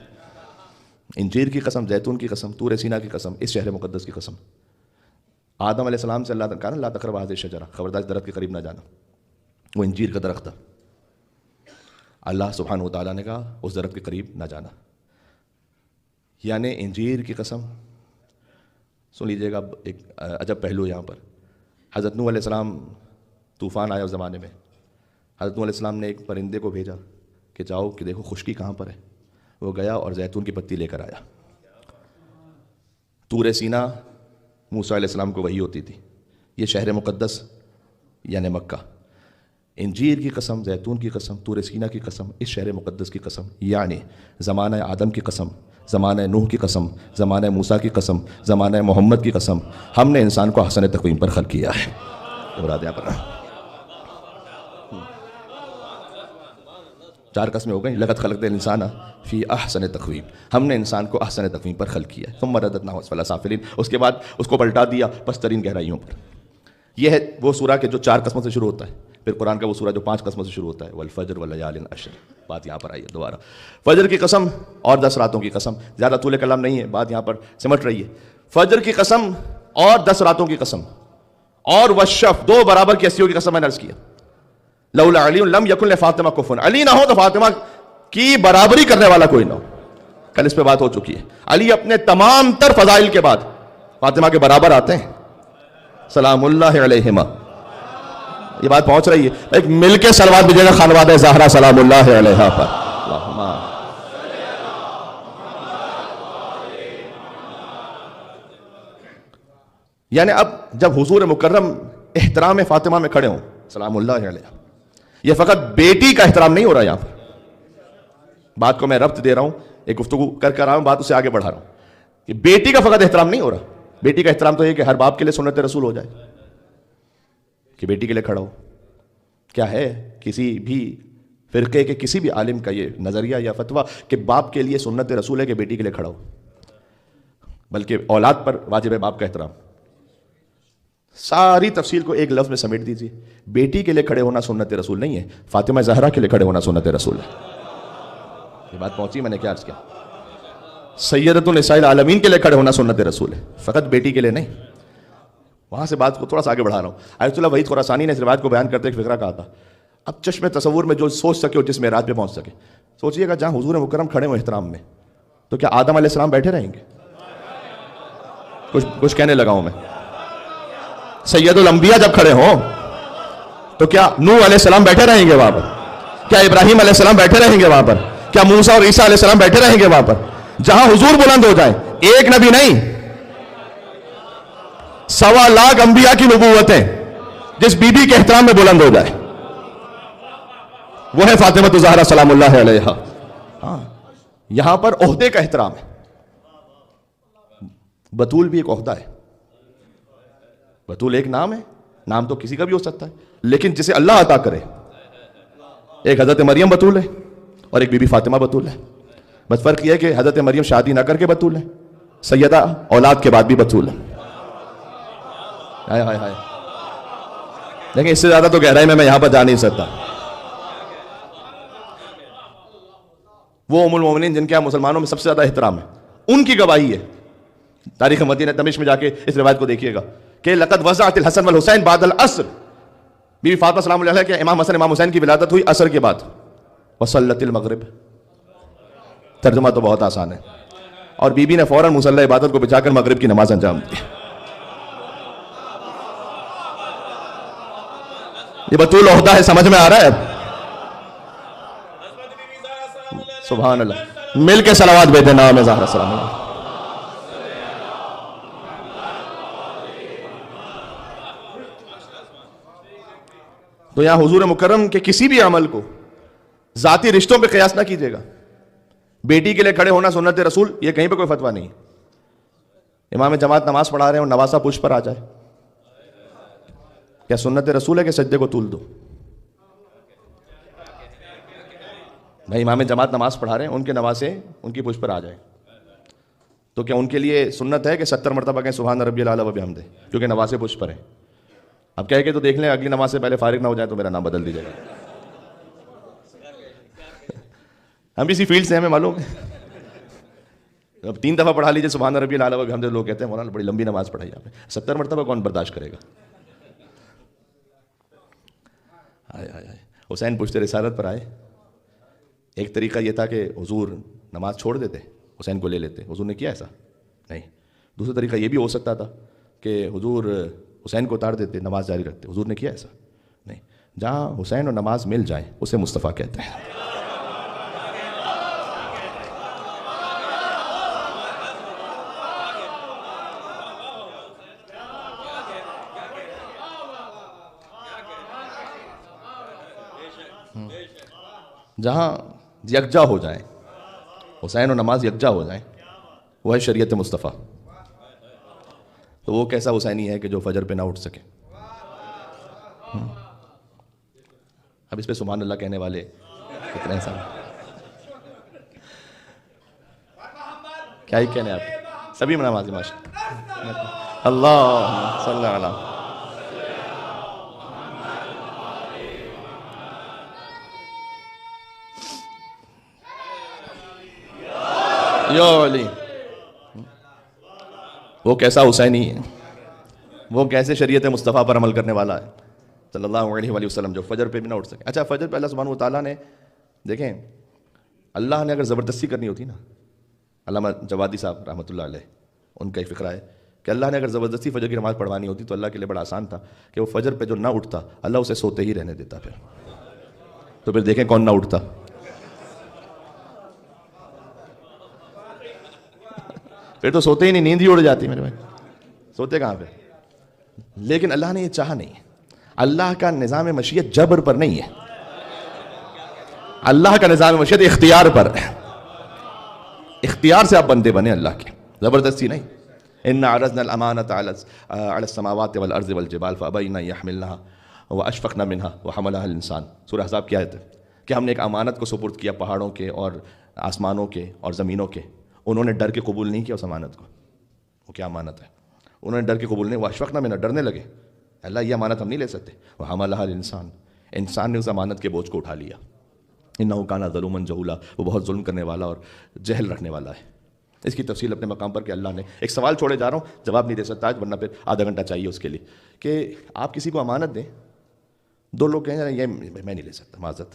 انجیر کی قسم، زیتون کی قسم، طور سینا کی قسم، اس شہر مقدس کی قسم. آدم علیہ السلام سے اللہ تعالیٰ کہا نا لا تقربوا هذه الشجرة، خبردار اس درخت کے قریب نہ جانا. وہ انجیر کا درخت تھا. اللہ سبحانہ و تعالیٰ نے کہا اس درخت کے قریب نہ جانا. یعنی انجیر کی قسم. سن لیجیے گا ایک عجب پہلو یہاں پر. حضرت نوح علیہ السلام طوفان آیا اس زمانے میں. حضرت نوح علیہ السلام نے ایک پرندے کو بھیجا کہ جاؤ کہ دیکھو خشکی کہاں پر ہے. وہ گیا اور زیتون کی پتی لے کر آیا. طور سینا موسیٰ علیہ السلام کو وحی ہوتی تھی. یہ شہر مقدس یعنی مکہ. انجیر کی قسم، زیتون کی قسم، طور سینا کی قسم، اس شہر مقدس کی قسم. یعنی زمانہ آدم کی قسم، زمانہ نوح کی قسم، زمانہ موسیٰ کی قسم، زمانہ محمد کی قسم، ہم نے انسان کو احسن تقویم پر خلق کیا ہے. مراد یہاں پر چار قسمیں ہو گئیں. لقد خلقنا الانسان فی احسن تقویم. ہم نے انسان کو احسن تقویم پر خلق کیا ہے. ثم رددناہ اسفل سافلین. اس کے بعد اس کو پلٹا دیا پسترین گہرائیوں پر. یہ ہے وہ سورہ کہ جو 4 قسموں سے شروع ہوتا ہے. پھر قرآن کا وہ سورہ جو 5 قسموں سے شروع ہوتا ہے. والفجر وليال عشر. بات یہاں پر آئی ہے دوبارہ. فجر کی قسم اور 10 راتوں کی قسم. زیادہ طول کلام نہیں ہے، بات یہاں پر سمٹ رہی ہے. فجر کی قسم اور 10 راتوں کی قسم اور والشفع، 2 برابر کی ہستیوں کی قسم میں نے عرض کیا. لولا علی لم یکن لفاطمہ کفوا. علی نہ ہو تو فاطمہ کی برابری کرنے والا کوئی نہ ہو. کل اس پہ بات ہو چکی ہے. علی اپنے تمام تر فضائل کے بعد فاطمہ کے برابر آتے ہیں. سلام اللہ علیہما. یہ بات پہنچ رہی ہے. ایک مل کے صلوات بھیجے گا خانوادہ زہرا سلام اللہ علیہا پر. اللہم یعنی اب جب حضور مکرم احترام فاطمہ میں کھڑے ہوں سلام اللہ علیہ، یہ فقط بیٹی کا احترام نہیں ہو رہا. یہاں پر بات کو میں ربط دے رہا ہوں، ایک گفتگو کر رہا ہوں، بات اسے آگے بڑھا رہا ہوں کہ بیٹی کا فقط احترام نہیں ہو رہا. بیٹی کا احترام تو یہ کہ ہر باپ کے لیے سنت رسول ہو جائے کہ بیٹی کے لیے کھڑا ہو. کیا ہے کسی بھی فرقے کے کسی بھی عالم کا یہ نظریہ یا فتویٰ کہ باپ کے لیے سنت رسول ہے کہ بیٹی کے لیے کھڑا ہو؟ بلکہ اولاد پر واجب ہے باپ کا احترام. ساری تفصیل کو ایک لفظ میں سمیٹ دیجیے. بیٹی کے لیے کھڑے ہونا سنت رسول نہیں ہے، فاطمہ زہرا کے لیے کھڑے ہونا سنت رسول ہے. یہ بات پہنچی؟ میں نے کیا عرض کیا؟ سیدۃ النساء العالمین کے لیے کھڑے ہونا سنت رسول ہے، فقط بیٹی کے لیے نہیں. وہاں سے بات کو تھوڑا سا آگے بڑھا رہا ہوں. آیت اللہ وحید خراسانی نے اس روایت کو بیان کرتے ایک فقرہ کہا تھا. اب چشم تصور میں جو سوچ سکے اور جس معراج پہ پہنچ سکے. سوچئے گا جہاں حضور مکرم کھڑے ہوئے احترام میں، تو کیا آدم علیہ السلام بیٹھے رہیں گے؟ کچھ کہنے لگا ہوں میں. سید الانبیاء جب کھڑے ہوں تو کیا نوح علیہ السلام بیٹھے رہیں گے وہاں پر؟ کیا ابراہیم علیہ السلام بیٹھے رہیں گے وہاں پر؟ کیا موسیٰ اور عیسیٰ علیہ السلام بیٹھے رہیں گے وہاں پر؟ جہاں حضور بلند ہو جائیں، ایک نبی نہیں 1.25 لاکھ انبیاء کی نبوتیں جس بی بی کے احترام میں بلند ہو جائے، وہ ہے فاطمہ الزہرا سلام اللہ علیہا. ہاں یہاں پر عہدے کا احترام ہے. بطول بھی ایک عہدہ ہے. بطول ایک نام ہے، نام تو کسی کا بھی ہو سکتا ہے، لیکن جسے اللہ عطا کرے. ایک حضرت مریم بطول ہے اور ایک بی بی فاطمہ بطول ہے. بس فرق یہ ہے کہ حضرت مریم شادی نہ کر کے بطول ہے، سیدہ اولاد کے بعد بھی بطول ہے. ہائے ہائے ہائے. لیکن اس سے زیادہ تو گہرائی میں یہاں پر جا نہیں سکتا. وہ ام المومنین جن کے یہاں مسلمانوں میں سب سے زیادہ احترام ہے، ان کی گواہی ہے. تاریخ مدینہ دمشق میں جا کے اس روایت کو دیکھیے گا کہ لقد وضعت الحسن والحسین بعد العصر. بی بی فاطمہ سلام اللہ علیہ کہ امام حسن امام حسین کی ولادت ہوئی عصر کے بعد. وصلت المغرب. ترجمہ تو بہت آسان ہے. اور بی بی نے فوراً مصلی عبادت کو بچا کر مغرب کی نماز انجام دی. یہ بطول عہدہ ہے، سمجھ میں آ رہا ہے؟ سبحان اللہ. مل کے صلوات بھیجے نام زہرا سلام اللہ. تو یہاں حضور مکرم کے کسی بھی عمل کو ذاتی رشتوں پہ قیاس نہ کیجیے گا. بیٹی کے لیے کھڑے ہونا سنت رسول، یہ کہیں پہ کوئی فتویٰ نہیں. امام جماعت نماز پڑھا رہے ہیں اور نواسا پشت پر آ جائے، کیا سنت رسول ہے کہ سجدے کو طول دو؟ بھائی امام جماعت نماز پڑھا رہے ہیں، ان کے نوازیں ان کی پشت پر آ جائیں، تو کیا ان کے لیے سنت ہے کہ 70 مرتبہ کہیں سبحان ربی الاعلیٰ و بحمدہ، کیونکہ نوازیں پشت پر ہیں؟ اب کہہ کے تو دیکھ لیں اگلی نماز سے پہلے فارغ نہ ہو جائے تو میرا نام بدل دیجیے گا. ہم بھی اسی فیلڈ سے ہیں، ہمیں معلوم ہے. اب 3 دفعہ پڑھا لیجیے سبحان ربی الاعلیٰ و بحمدہ، لوگ کہتے ہیں مولانا بڑی لمبی نماز پڑھائی آپ نے، 70 مرتبہ کون برداشت کرے گا؟ حسین پشت رسالت پر آئے. ایک طریقہ یہ تھا کہ حضور نماز چھوڑ دیتے، حسین کو لے لیتے، حضور نے کیا ایسا نہیں. دوسرا طریقہ یہ بھی ہو سکتا تھا کہ حضور حسین کو اتار دیتے، نماز جاری رکھتے، حضور نے کیا ایسا نہیں. جہاں حسین اور نماز مل جائیں اسے مصطفیٰ کہتے ہیں. جہاں یکجا ہو جائیں، حسین اور نماز یکجا ہو جائیں، وہ ہے شریعت مصطفیٰ. تو وہ کیسا حسینی ہے کہ جو فجر پہ نہ اٹھ سکے؟ اب اس پہ سبحان اللہ کہنے والے کتنے ہیں صاحب؟ کیا ہی کہنے آپ سبھی نمازی ماشاء اللہ صلی اللہ علیہ. یا علی، وہ کیسا حسینی ہے، وہ کیسے شریعت مصطفیٰ پر عمل کرنے والا ہے صلی اللہ علیہ وآلہ وسلم، جو فجر پہ بھی نہ اٹھ سکے. اچھا فجر پہ اللہ سبحانہ وتعالیٰ نے، دیکھیں اللہ نے اگر زبردستی کرنی ہوتی نا، علامہ جوادی صاحب رحمۃ اللہ علیہ ان کا ایک فقرہ ہے کہ اللہ نے اگر زبردستی فجر کی نماز پڑھوانی ہوتی تو اللہ کے لیے بڑا آسان تھا کہ وہ فجر پہ جو نہ اٹھتا اللہ اسے سوتے ہی رہنے دیتا. تو پھر دیکھیں کون نہ اٹھتا. پھر تو سوتے ہی نہیں، نیند ہی اڑ جاتی میرے بھائی، سوتے کہاں پہ. لیکن اللہ نے یہ چاہا نہیں. اللہ کا نظام مشیت جبر پر نہیں ہے، اللہ کا نظام مشیت اختیار پر ہے. اختیار سے آپ بندے بنے اللہ کے، زبردستی نہیں. اِنَّا عَرَضْنَا الْأَمَانَةَ عَلَى السَّمَاوَاتِ وَالْأَرْضِ وَالْجِبَالِ فَأَبَيْنَ أَن يَحْمِلْنَهَا وَأَشْفَقْنَ مِنْهَا وَحَمَلَهَا الْإِنسَانُ. سورہ احزاب کی آیت ہے کہ ہم نے ایک امانت کو سپرد کیا پہاڑوں کے اور آسمانوں کے اور زمینوں کے. انہوں نے ڈر کے قبول نہیں کیا اس امانت کو. وہ کیا امانت ہے؟ انہوں نے ڈر کے قبول نہیں، وَأَشْفَقْنَ مِنْهَا، ڈرنے لگے اللہ یہ امانت ہم نہیں لے سکتے. وَحَمَلَهَا الْإِنسَانُ، انسان نے اس امانت کے بوجھ کو اٹھا لیا. إِنَّهُ كَانَ ظَلُومًا جَهُولًا، وہ بہت ظلم کرنے والا اور جہل رکھنے والا ہے. اس کی تفصیل اپنے مقام پر کہ اللہ نے ایک سوال چھوڑے جا رہا ہوں، جواب نہیں دے سکتا آج، ورنہ پھر آدھا گھنٹہ چاہیے اس کے لیے. کہ آپ کسی کو امانت دیں، 2 لوگ کہیں یہ میں نہیں لے سکتا معذرت،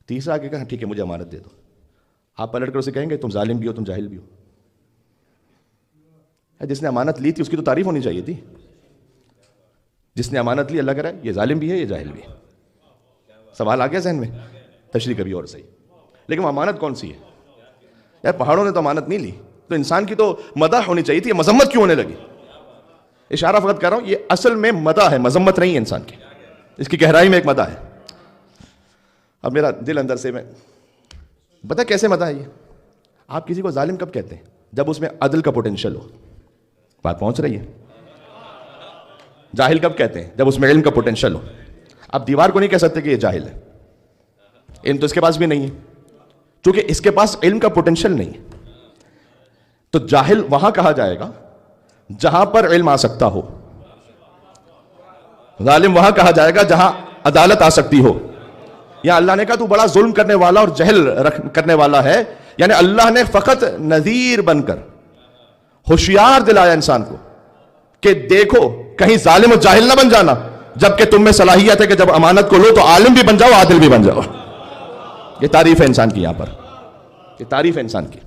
تیسرا آ کے کہا ٹھیک ہے مجھے امانت دے دو. آپ پلٹ کر اسے کہیں گے تم ظالم بھی ہو، تم جاہل بھی ہو. جس نے امانت لی تھی اس کی تو تعریف ہونی چاہیے تھی. جس نے امانت لی اللہ کہہ رہا ہے یہ ظالم بھی ہے یہ جاہل بھی ہے. سوال آ گیا ذہن میں؟ تشریح کبھی اور صحیح. لیکن وہ امانت کون سی ہے؟ یار پہاڑوں نے تو امانت نہیں لی، تو انسان کی تو مدح ہونی چاہیے تھی، یہ مذمت کیوں ہونے لگی؟ اشارہ فقط کر رہا ہوں، یہ اصل میں مدح ہے، مذمت نہیں ہے انسان کی. اس کی گہرائی میں ایک مدح ہے. اب میرا دل اندر سے، میں پتہ کیسے مدح ہے یہ؟ آپ کسی کو ظالم کب کہتے ہیں؟ جب اس میں عدل کا پوٹینشل ہو. بات پہنچ رہی ہے؟ جاہل کب کہتے ہیں؟ جب اس میں علم کا پوٹینشل ہو. آپ دیوار کو نہیں کہہ سکتے کہ یہ جاہل ہے، علم تو اس کے پاس بھی نہیں ہے، چونکہ اس کے پاس علم کا پوٹینشل نہیں ہے. تو جاہل وہاں کہا جائے گا جہاں پر علم آ سکتا ہو، ظالم وہاں کہا جائے گا جہاں عدالت آ سکتی ہو. یا اللہ نے کہا تو بڑا ظلم کرنے والا اور جہل کرنے والا ہے، یعنی اللہ نے فقط نذیر بن کر ہوشیار دلایا انسان کو کہ دیکھو کہیں ظالم و جاہل نہ بن جانا، جبکہ تم میں صلاحیت ہے کہ جب امانت کو لو تو عالم بھی بن جاؤ، عادل بھی بن جاؤ. یہ تعریف ہے انسان کی یہاں پر، یہ تعریف ہے انسان کی.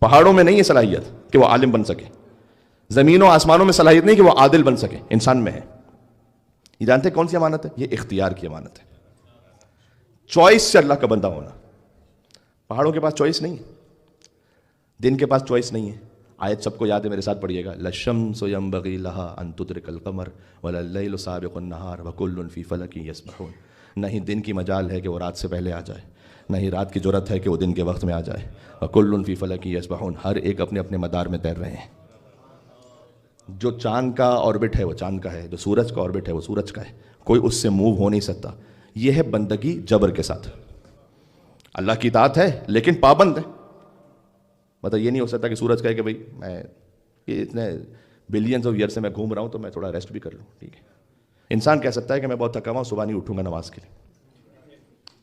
پہاڑوں میں نہیں ہے صلاحیت کہ وہ عالم بن سکے، زمینوں آسمانوں میں صلاحیت نہیں کہ وہ عادل بن سکے، انسان میں ہے. یہ جانتے کون سی امانت ہے؟ یہ اختیار کی امانت ہے، چوائس سے اللہ کا بندہ ہونا. پہاڑوں کے پاس چوائس نہیں ہے، دن کے پاس چوائس نہیں ہے. آیت سب کو یاد ہے، میرے ساتھ پڑھیے گا. لَلشَّمْسُ يَنبَغِي لَهَا أَن تُدْرِكَ الْقَمَرَ وَلَا اللَّيْلُ سَابِقُ النَّهَارِ وَكُلٌّ فِي فَلَكٍ يَسْبَحُونَ. نہ ہی دن کی مجال ہے کہ وہ رات سے پہلے آ جائے، نہ ہی رات کی جرأت ہے کہ وہ دن کے وقت میں آ جائے. وَكُلٌّ فِي فَلَكٍ يَسْبَحُونَ، ہر ایک اپنے اپنے مدار میں تیر رہے ہیں. جو چاند کا آربٹ ہے وہ چاند کا ہے، جو سورج کا آربٹ ہے وہ سورج کا ہے، کوئی اس سے موو ہو نہیں سکتا. یہ ہے بندگی جبر کے ساتھ. اللہ کی اطاعت ہے لیکن پابند ہے. مطلب یہ نہیں ہو سکتا کہ سورج کہے کہ بھائی میں یہ اتنے بلینز آف ایئر سے میں گھوم رہا ہوں تو میں تھوڑا ریسٹ بھی کر لوں. ٹھیک ہے, انسان کہہ سکتا ہے کہ میں بہت تھکا ہوا ہوں, صبح نہیں اٹھوں گا نماز کے لیے.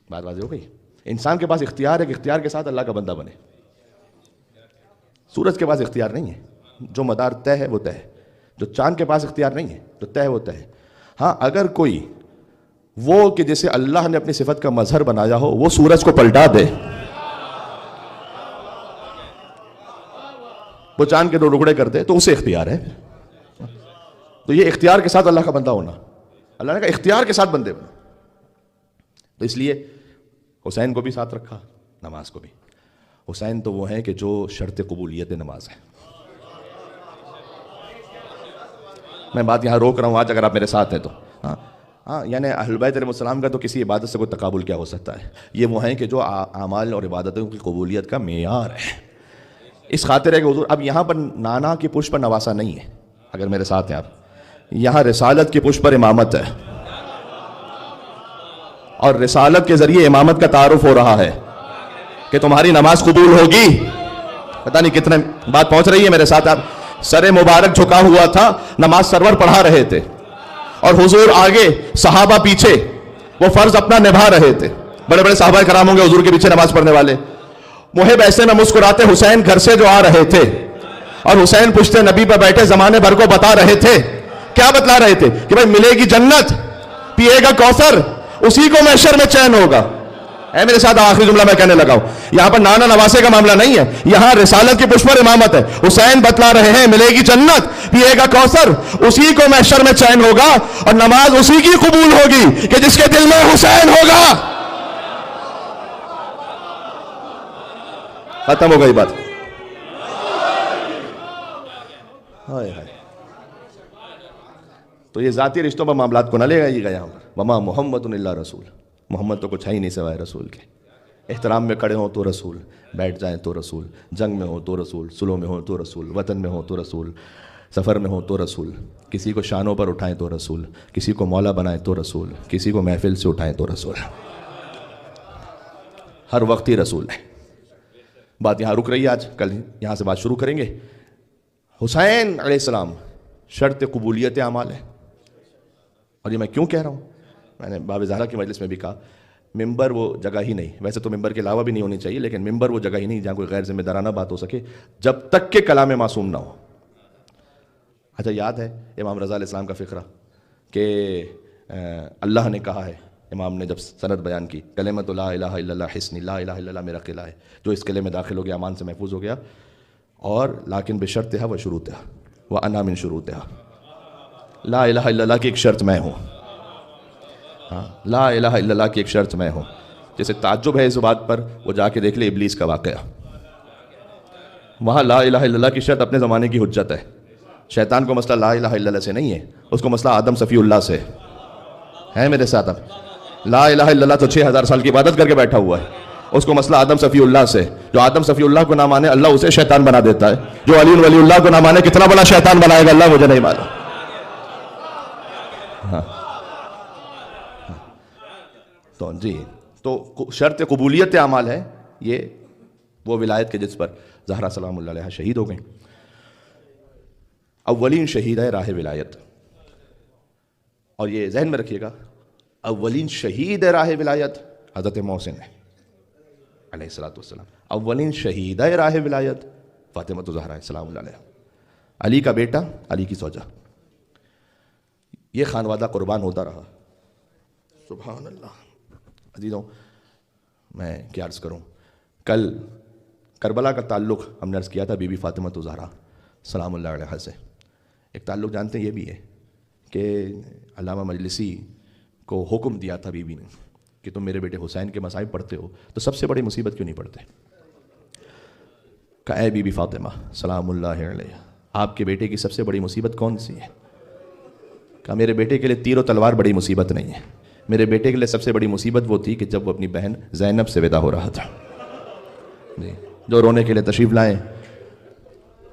بات واضح ہو گئی. انسان کے پاس اختیار ہے کہ اختیار کے ساتھ اللہ کا بندہ بنے. سورج کے پاس اختیار نہیں ہے, جو مدار طے ہے وہ طے ہے. جو چاند کے پاس اختیار نہیں ہے, جو طے ہے وہ طے ہے. ہاں اگر کوئی وہ کہ جسے اللہ نے اپنی صفت کا مظہر بنایا ہو وہ سورج کو پلٹا دے, وہ چاند کے 2 ٹکڑے کر دے, تو اسے اختیار ہے. تو یہ اختیار کے ساتھ اللہ کا بندہ ہونا, اللہ نے کہا اختیار کے ساتھ بندے بنا. تو اس لیے حسین کو بھی ساتھ رکھا, نماز کو بھی. حسین تو وہ ہیں کہ جو شرط قبولیت نماز ہے. میں بات یہاں روک رہا ہوں آج, اگر آپ میرے ساتھ ہیں تو. ہاں یعنی اہل بیت علیہ السلام کا تو کسی عبادت سے کوئی تقابل کیا ہو سکتا ہے. یہ وہ ہیں کہ جو اعمال اور عبادتوں کی قبولیت کا معیار ہے. اس خاطر ہے کہ حضور اب یہاں پر نانا کی پشت پر نواسا نہیں ہے, اگر میرے ساتھ ہیں آپ. یہاں رسالت کی پشت پر امامت ہے, اور رسالت کے ذریعے امامت کا تعارف ہو رہا ہے کہ تمہاری نماز قبول ہوگی. پتہ نہیں کتنے بات پہنچ رہی ہے میرے ساتھ آپ. سر مبارک جھکا ہوا تھا, نماز سرور پڑھا رہے تھے, اور حضور آگے, صحابہ پیچھے, وہ فرض اپنا نبھا رہے تھے. بڑے بڑے صحابہ کرام ہوں گے حضور کے پیچھے نماز پڑھنے والے. محب ایسے میں مسکراتے حسین گھر سے جو آ رہے تھے, اور حسین پشتے نبی پر بیٹھے زمانے بھر کو بتا رہے تھے. کیا بتلا رہے تھے؟ کہ بھائی ملے گی جنت, پیے گا کوثر, اسی کو محشر میں چین ہوگا. اے میرے ساتھ آخری جملہ میں کہنے لگا ہوں. یہاں پر نانا نواسے کا معاملہ نہیں ہے, یہاں رسالت کی پشت پر امامت ہے. حسین بتلا رہے ہیں ملے گی جنت, پیے گا کوثر, اسی کو محشر میں چین ہوگا, اور نماز اسی کی قبول ہوگی کہ جس کے دل میں حسین ہوگا. ختم ہو گئی بات. تو یہ ذاتی رشتوں پر معاملات کو نہ لے گا یہاں پر. وما محمد الا رسول, محمد تو کچھ ہے ہی نہیں سوائے رسول کے. احترام میں کھڑے ہوں تو رسول, بیٹھ جائیں تو رسول, جنگ میں ہو تو رسول, صلح میں ہو تو رسول, وطن میں ہو تو رسول, سفر میں ہو تو رسول, کسی کو شانوں پر اٹھائیں تو رسول, کسی کو مولا بنائیں تو رسول, کسی کو محفل سے اٹھائیں تو رسول. ہر وقت ہی رسول ہے. بات یہاں رک رہی ہے آج, کل یہاں سے بات شروع کریں گے. حسین علیہ السلام شرط قبولیت اعمال ہے. اور یہ میں کیوں کہہ رہا ہوں, میں نے باب زہرا کی مجلس میں بھی کہا, ممبر وہ جگہ ہی نہیں, ویسے تو ممبر کے علاوہ بھی نہیں ہونی چاہیے, لیکن ممبر وہ جگہ ہی نہیں جہاں کوئی غیر ذمہ دارانہ بات ہو سکے جب تک کہ کلام معصوم نہ ہو. اچھا یاد ہے امام رضا علیہ السلام کا فقرہ کہ اللہ نے کہا ہے, امام نے جب سند بیان کی, کلمۃ لا الہ الا اللہ حصنی, لا الہ الا اللہ میرا قلعہ ہے, جو اس قلعے میں داخل ہو گیا امان سے محفوظ ہو گیا. اور لیکن بشرطہا و شروطہا وانا من شروطہا, لا الہ الا اللہ کی ایک شرط میں ہوں. ہاں, لا الہ الا اللہ کی ایک شرط میں ہوں. جیسے تعجب ہے اس بات پر, وہ جا کے دیکھ لے ابلیس کا واقعہ. وہاں لا الہ الا اللہ کی شرط اپنے زمانے کی حجت ہے. شیطان کو مسئلہ لا الہ الا اللہ سے نہیں ہے, اس کو مسئلہ آدم صفی اللہ سے ہے. میرے ساتھ اب لا الہ الا اللہ تو 6000 سال کی عبادت کر کے بیٹھا ہوا ہے, اس کو مسئلہ آدم صفی اللہ سے. جو آدم صفی اللہ کو نہ مانے اللہ اسے شیطان بنا دیتا ہے. جو علی ولی اللہ کو نہ مانے کتنا بڑا شیطان بنائے گا اللہ مجھے نہیں معلوم. ہاں تو جی, تو شرط قبولیت اعمال ہے یہ وہ ولایت کے جس پر زہرا سلام اللہ علیہ شہید ہو گئیں. اولین شہید ہے راہ ولایت, اور یہ ذہن میں رکھیے گا, اولین شہید ہے راہ ولایت حضرت محسن ہے علیہ الصلوۃ والسلام. اولین شہید ہے راہ ولایت فاطمہ الزہرا سلام اللہ علیہ. علی کا بیٹا, علی کی زوجہ, یہ خانوادہ قربان ہوتا رہا. سبحان اللہ. عزیزوں میں کیا عرض کروں, کل کربلا کا تعلق ہم نے عرض کیا تھا بی بی فاطمہ الزہرا سلام اللہ علیہ سے. ایک تعلق جانتے ہیں یہ بھی ہے کہ علامہ مجلسی کو حکم دیا تھا بی بی نے کہ تم میرے بیٹے حسین کے مصائب پڑھتے ہو تو سب سے بڑی مصیبت کیوں نہیں پڑھتے. کہ اے بی بی فاطمہ سلام اللہ علیہ, آپ کے بیٹے کی سب سے بڑی مصیبت کون سی ہے؟ کہ میرے بیٹے کے لیے تیر و تلوار بڑی مصیبت نہیں ہے, میرے بیٹے کے لیے سب سے بڑی مصیبت وہ تھی کہ جب وہ اپنی بہن زینب سے ودا ہو رہا تھا. جی, جو رونے کے لیے تشریف لائیں,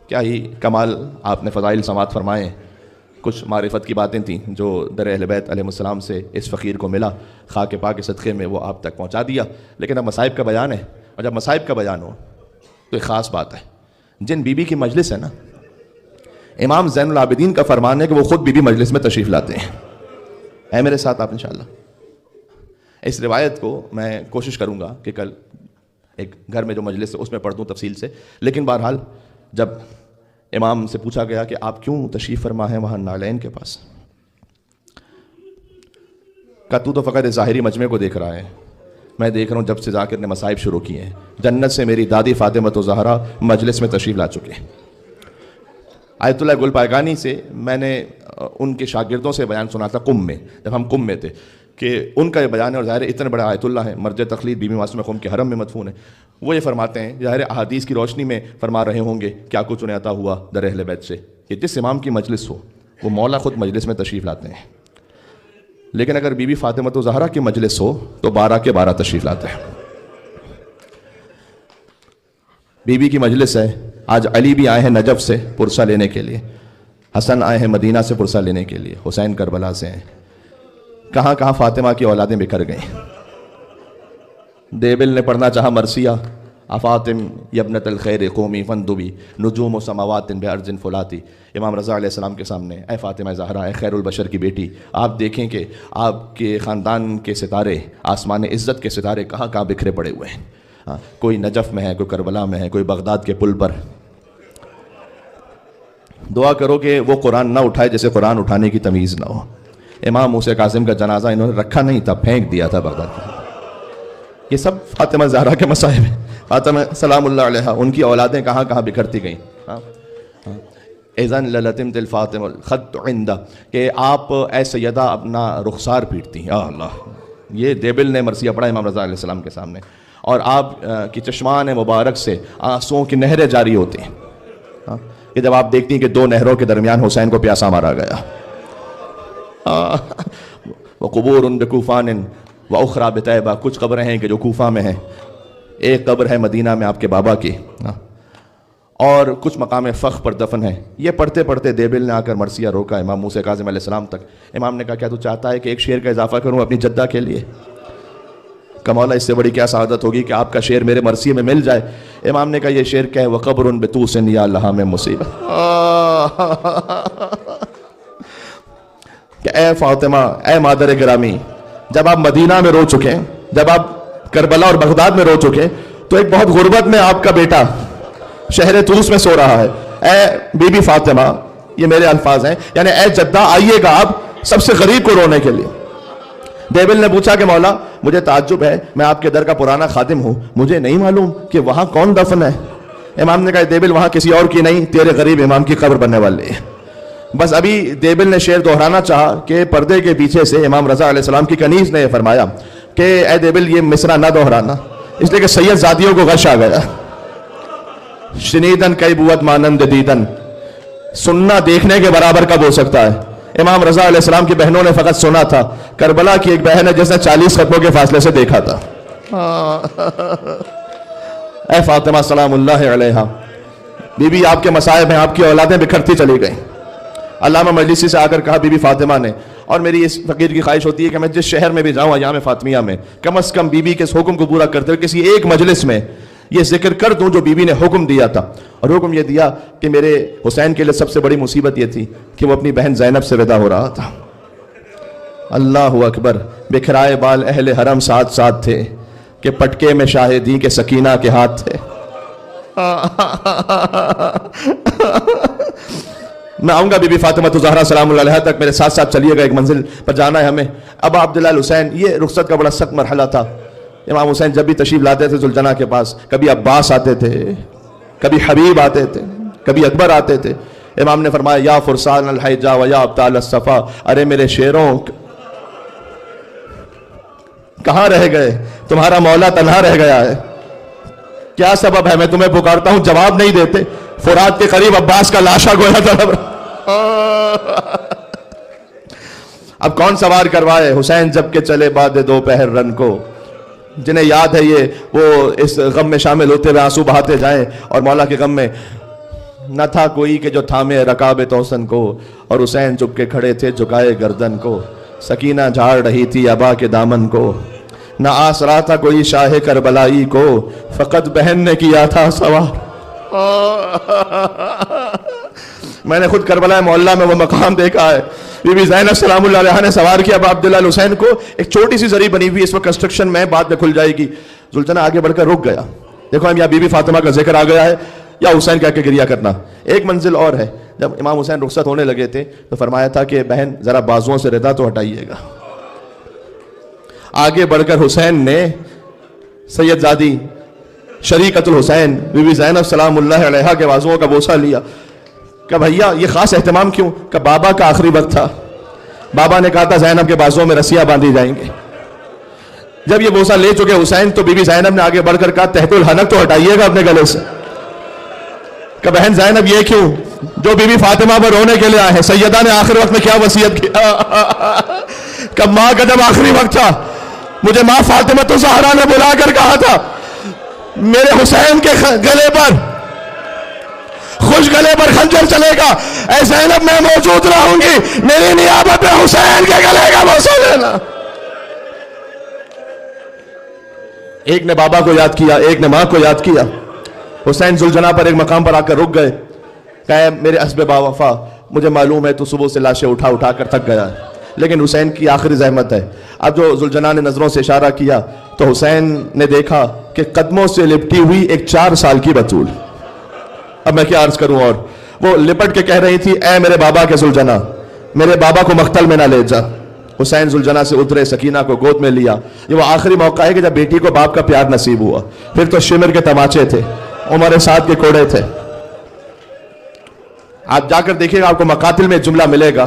کیا ہی کمال آپ نے فضائل سماعت فرمائے. کچھ معرفت کی باتیں تھیں جو در اہل بیت علیہ السلام سے اس فقیر کو ملا، خاک پاک کے صدقے میں وہ آپ تک پہنچا دیا. لیکن اب مصائب کا بیان ہے، اور جب مصائب کا بیان ہو تو ایک خاص بات ہے. جن بی بی کی مجلس ہے نا، امام زین العابدین کا فرمان ہے کہ وہ خود بی بی مجلس میں تشریف لاتے ہیں. ہے میرے ساتھ آپ انشاءاللہ؟ اس روایت کو میں کوشش کروں گا کہ کل ایک گھر میں جو مجلس ہے اس میں پڑھ دوں تفصیل سے. لیکن بہرحال جب امام سے پوچھا گیا کہ آپ کیوں تشریف فرما ہیں وہاں نالین کے پاس، کہا تو فقط ظاہری مجمع کو دیکھ رہا ہے، میں دیکھ رہا ہوں جب سے ذاکر نے مصائب شروع کیے ہیں جنت سے میری دادی فاطمہ زہرا مجلس میں تشریف لا چکے ہیں. آیت اللہ گل پائگانی سے میں نے ان کے شاگردوں سے بیان سنا تھا قم میں، جب ہم قم میں تھے، کہ ان کا یہ بیان ہے. اور ظاہر اتنے بڑے آیت اللہ ہیں، مرجع تقلید بی بی معصومہ قم کے حرم میں مدفون ہے. وہ یہ فرماتے ہیں، ظاہر احادیث کی روشنی میں فرما رہے ہوں گے کیا کچھ انہیں عطا ہوا در اہل بیت سے، کہ جس امام کی مجلس ہو وہ مولا خود مجلس میں تشریف لاتے ہیں. لیکن اگر بی بی فاطمہ زہرا کی مجلس ہو تو 12 کے 12 تشریف لاتے ہیں. بی بی کی مجلس ہے. آج علی بھی آئے ہیں نجف سے پرسہ لینے کے لیے، حسن آئے ہیں مدینہ سے پرسہ لینے کے لیے، حسین کربلا سے ہیں. کہاں کہاں فاطمہ کی اولادیں بکھر گئیں. دیبل نے پڑھنا چاہا مرثیہ، افاطم یبنت الخیر قومی فندبی نجوم و سماوات بارض فلاتی. امام رضا علیہ السلام کے سامنے، اے فاطمہ زہرا، اے خیر البشر کی بیٹی، آپ دیکھیں کہ آپ کے خاندان کے ستارے، آسمان عزت کے ستارے کہاں کہاں بکھرے پڑے ہوئے ہیں. کوئی نجف میں ہے، کوئی کربلا میں ہے، کوئی بغداد کے پل پر. دعا کرو کہ وہ قرآن نہ اٹھائے جسے قرآن اٹھانے کی تمیز نہ ہو. امام موسیٰ کاظم کا جنازہ انہوں نے رکھا نہیں تھا، پھینک دیا تھا بغداد میں. یہ سب فاطمہ زہرا کے مصائب ہیں. فاطمہ سلام اللہ علیہا، ان کی اولادیں کہاں کہاں بکھرتی گئیں. اذن للتمت الفاطمہ الخط عندہ، کہ آپ اے سیدہ اپنا رخسار پیٹتی ہیں. اللہ، یہ دیبل نے مرثیہ پڑھا امام رضا علیہ السلام کے سامنے، اور آپ کی چشمان مبارک سے آنسوؤں کی نہریں جاری ہوتی ہیں. کہ جب آپ دیکھتی ہیں کہ 2 نہروں کے درمیان حسین کو پیاسا مارا گیا. وقبور بکوفان واخری بطیبہ، کچھ قبریں ہیں کہ جو کوفہ میں ہیں، ایک قبر ہے مدینہ میں آپ کے بابا کی، اور کچھ مقام فخر پر دفن ہے. یہ پڑھتے پڑھتے دیبل نے آ کر مرثیہ روکا امام موسیٰ کاظم علیہ السلام تک. امام نے کہا کیا تو چاہتا ہے کہ ایک شعر کا اضافہ کروں اپنی جدہ کے لیے؟ کمالا، اس سے بڑی کیا سعادت ہوگی کہ آپ کا شعر میرے مرثیے میں مل جائے. امام نے کہا یہ شعر کیا ہے؟ وقبر بطوس یا لہا میں مصیبت. کہ اے فاطمہ، اے مادر گرامی، جب آپ مدینہ میں رو چکے، جب آپ کربلا اور بغداد میں رو چکے، تو ایک بہت غربت میں آپ کا بیٹا شہر طوس میں سو رہا ہے. اے بی بی فاطمہ، یہ میرے الفاظ ہیں، یعنی اے جدہ آئیے گا آپ سب سے غریب کو رونے کے لیے. دیبل نے پوچھا کہ مولا مجھے تعجب ہے، میں آپ کے در کا پرانا خادم ہوں، مجھے نہیں معلوم کہ وہاں کون دفن ہے. امام نے کہا دیبل وہاں کسی اور کی نہیں، تیرے غریب امام کی قبر بننے والے ہے. بس ابھی دیبل نے شعر دہرانا چاہا کہ پردے کے پیچھے سے امام رضا علیہ السلام کی کنیز نے یہ فرمایا کہ اے دیبل یہ مصرع نہ دہرانا، اس لیے کہ سید زادیوں کو غش آ گیا. شنیدن کئی بوت مانند دیدن، سننا دیکھنے کے برابر کب ہو سکتا ہے؟ امام رضا علیہ السلام کی بہنوں نے فقط سنا تھا. کربلا کی ایک بہن ہے جس نے 40 قدموں کے فاصلے سے دیکھا تھا. اے فاطمہ سلام اللہ علیہا، بی بی آپ کے مصائب ہیں، آپ کی اولادیں بکھرتی چلی گئیں. علامہ مجلسی سے آ کر کہا بی بی فاطمہ نے، اور میری اس فقیر کی خواہش ہوتی ہے کہ میں جس شہر میں بھی جاؤں ایام فاطمیہ میں، کم از کم بی بی کے اس حکم کو پورا کرتے ہوئے کسی ایک مجلس میں یہ ذکر کر دوں جو بی بی نے حکم دیا تھا. اور حکم یہ دیا کہ میرے حسین کے لیے سب سے بڑی مصیبت یہ تھی کہ وہ اپنی بہن زینب سے ودا ہو رہا تھا. اللہ اکبر. بکھرائے بال اہل حرم ساتھ ساتھ تھے کہ پٹکے میں شاہدی کے سکینہ کے ہاتھ تھے. میں آؤں گا بی بی فاطمہ زہرا سلام اللہ علیہا تک، میرے ساتھ ساتھ چلیے گا، ایک منزل پر جانا ہے ہمیں. ابا عبداللہ الحسین، یہ رخصت کا بڑا سخت مرحلہ تھا. امام حسین جب بھی تشریف لاتے تھے ذوالجناح کے پاس، کبھی عباس آتے تھے، کبھی حبیب آتے تھے، کبھی اکبر آتے تھے. امام نے فرمایا یا فرسان الحجا و یا ابطال الصفا، ارے میرے شیروں کہاں رہ گئے؟ تمہارا مولا تنہا رہ گیا ہے. کیا سبب ہے؟ میں تمہیں پکارتا ہوں جواب نہیں دیتے. فرات کے قریب عباس کا لاشا گویا تڑپ رہا. اب کون سوار کروائے؟ حسین جب کہ چلے بعد دوپہر رن کو. جنہیں یاد ہے یہ وہ اس غم میں شامل ہوتے ہوئے آنسو بہاتے جائیں اور مولا کے غم میں نہ تھا کوئی کہ جو تھامے رکاب توسن کو، اور حسین چپ کے کھڑے تھے جھکائے گردن کو، سکینہ جھاڑ رہی تھی ابا کے دامن کو، نہ آسرا تھا کوئی شاہ کربلائی کو، فقط بہن نے کیا تھا سوار۔ میں نے خود کربلا محلہ میں وہ مقام دیکھا ہے، بی بی زینب سلام اللہ علیہا نے سوار کیا ابا عبداللہ الحسین کو، ایک چھوٹی سی زری بنی ہوئی، اس وقت کنسٹرکشن میں، بعد میں کھل جائے گی۔ زلجنہ آگے بڑھ کر رک گیا۔ دیکھو ہم یا بی بی فاطمہ کا ذکر آ گیا ہے یا حسین کہہ کے گریہ کرنا۔ ایک منزل اور ہے، جب امام حسین رخصت ہونے لگے تھے تو فرمایا تھا کہ بہن ذرا بازوؤں سے ردا تو ہٹائیے گا۔ آگے بڑھ کر حسین نے سید زادی شریکت الحسین بی بی زینب سلام اللہ علیہا کے بازوؤں کا بوسہ لیا۔ کہ بھیا یہ خاص اہتمام کیوں؟ کہ بابا کا آخری وقت تھا، بابا نے کہا تھا زینب کے بازوؤں میں رسیاں باندھی جائیں گے۔ جب یہ بوسہ لے چکے حسین تو بی بی زینب نے آگے بڑھ کر کہا تحت الحنک تو ہٹائیے گا اپنے گلے سے۔ کہ بہن زینب یہ کیوں؟ جو بی بی فاطمہ پر رونے کے لیے آئے ہیں، سیدہ نے آخر وقت میں کیا وصیت کیا؟ کہ ماں کا جب آخری وقت تھا مجھے ماں فاطمہ الزہرا نے بلا کر کہا تھا میرے حسین کے گلے پر، خوش گلے پر خنجر چلے گا، اے زینب میں موجود رہوں گی، میری نیابت میں حسین کے گلے کا بوسہ لینا۔ ایک نے بابا کو یاد کیا، ایک نے ماں کو یاد کیا۔ حسین ذوالجناح پر ایک مقام پر آ کر رک گئے، کہا میرے حسب با وفا مجھے معلوم ہے تو صبح سے لاشیں اٹھا اٹھا کر تھک گیا ہے، لیکن حسین کی آخری زحمت ہے۔ اب جو ذوالجناح نے نظروں سے اشارہ کیا تو حسین نے دیکھا کہ قدموں سے لپٹی ہوئی ایک 4 سال کی بطول، اب میں کیا عرض کروں، اور وہ لپٹ کے کہہ رہی تھی اے میرے بابا کے ذوالجناح میرے بابا کو مقتل میں نہ لے جا۔ حسین ذوالجناح سے اترے، سکینہ کو گود میں لیا۔ یہ وہ آخری موقع ہے کہ جب بیٹی کو باپ کا پیار نصیب ہوا، پھر تو شمر کے تماچے تھے، عمر سعد کے کوڑے تھے۔ آپ جا کر دیکھیں گا آپ کو مقاتل میں جملہ ملے گا،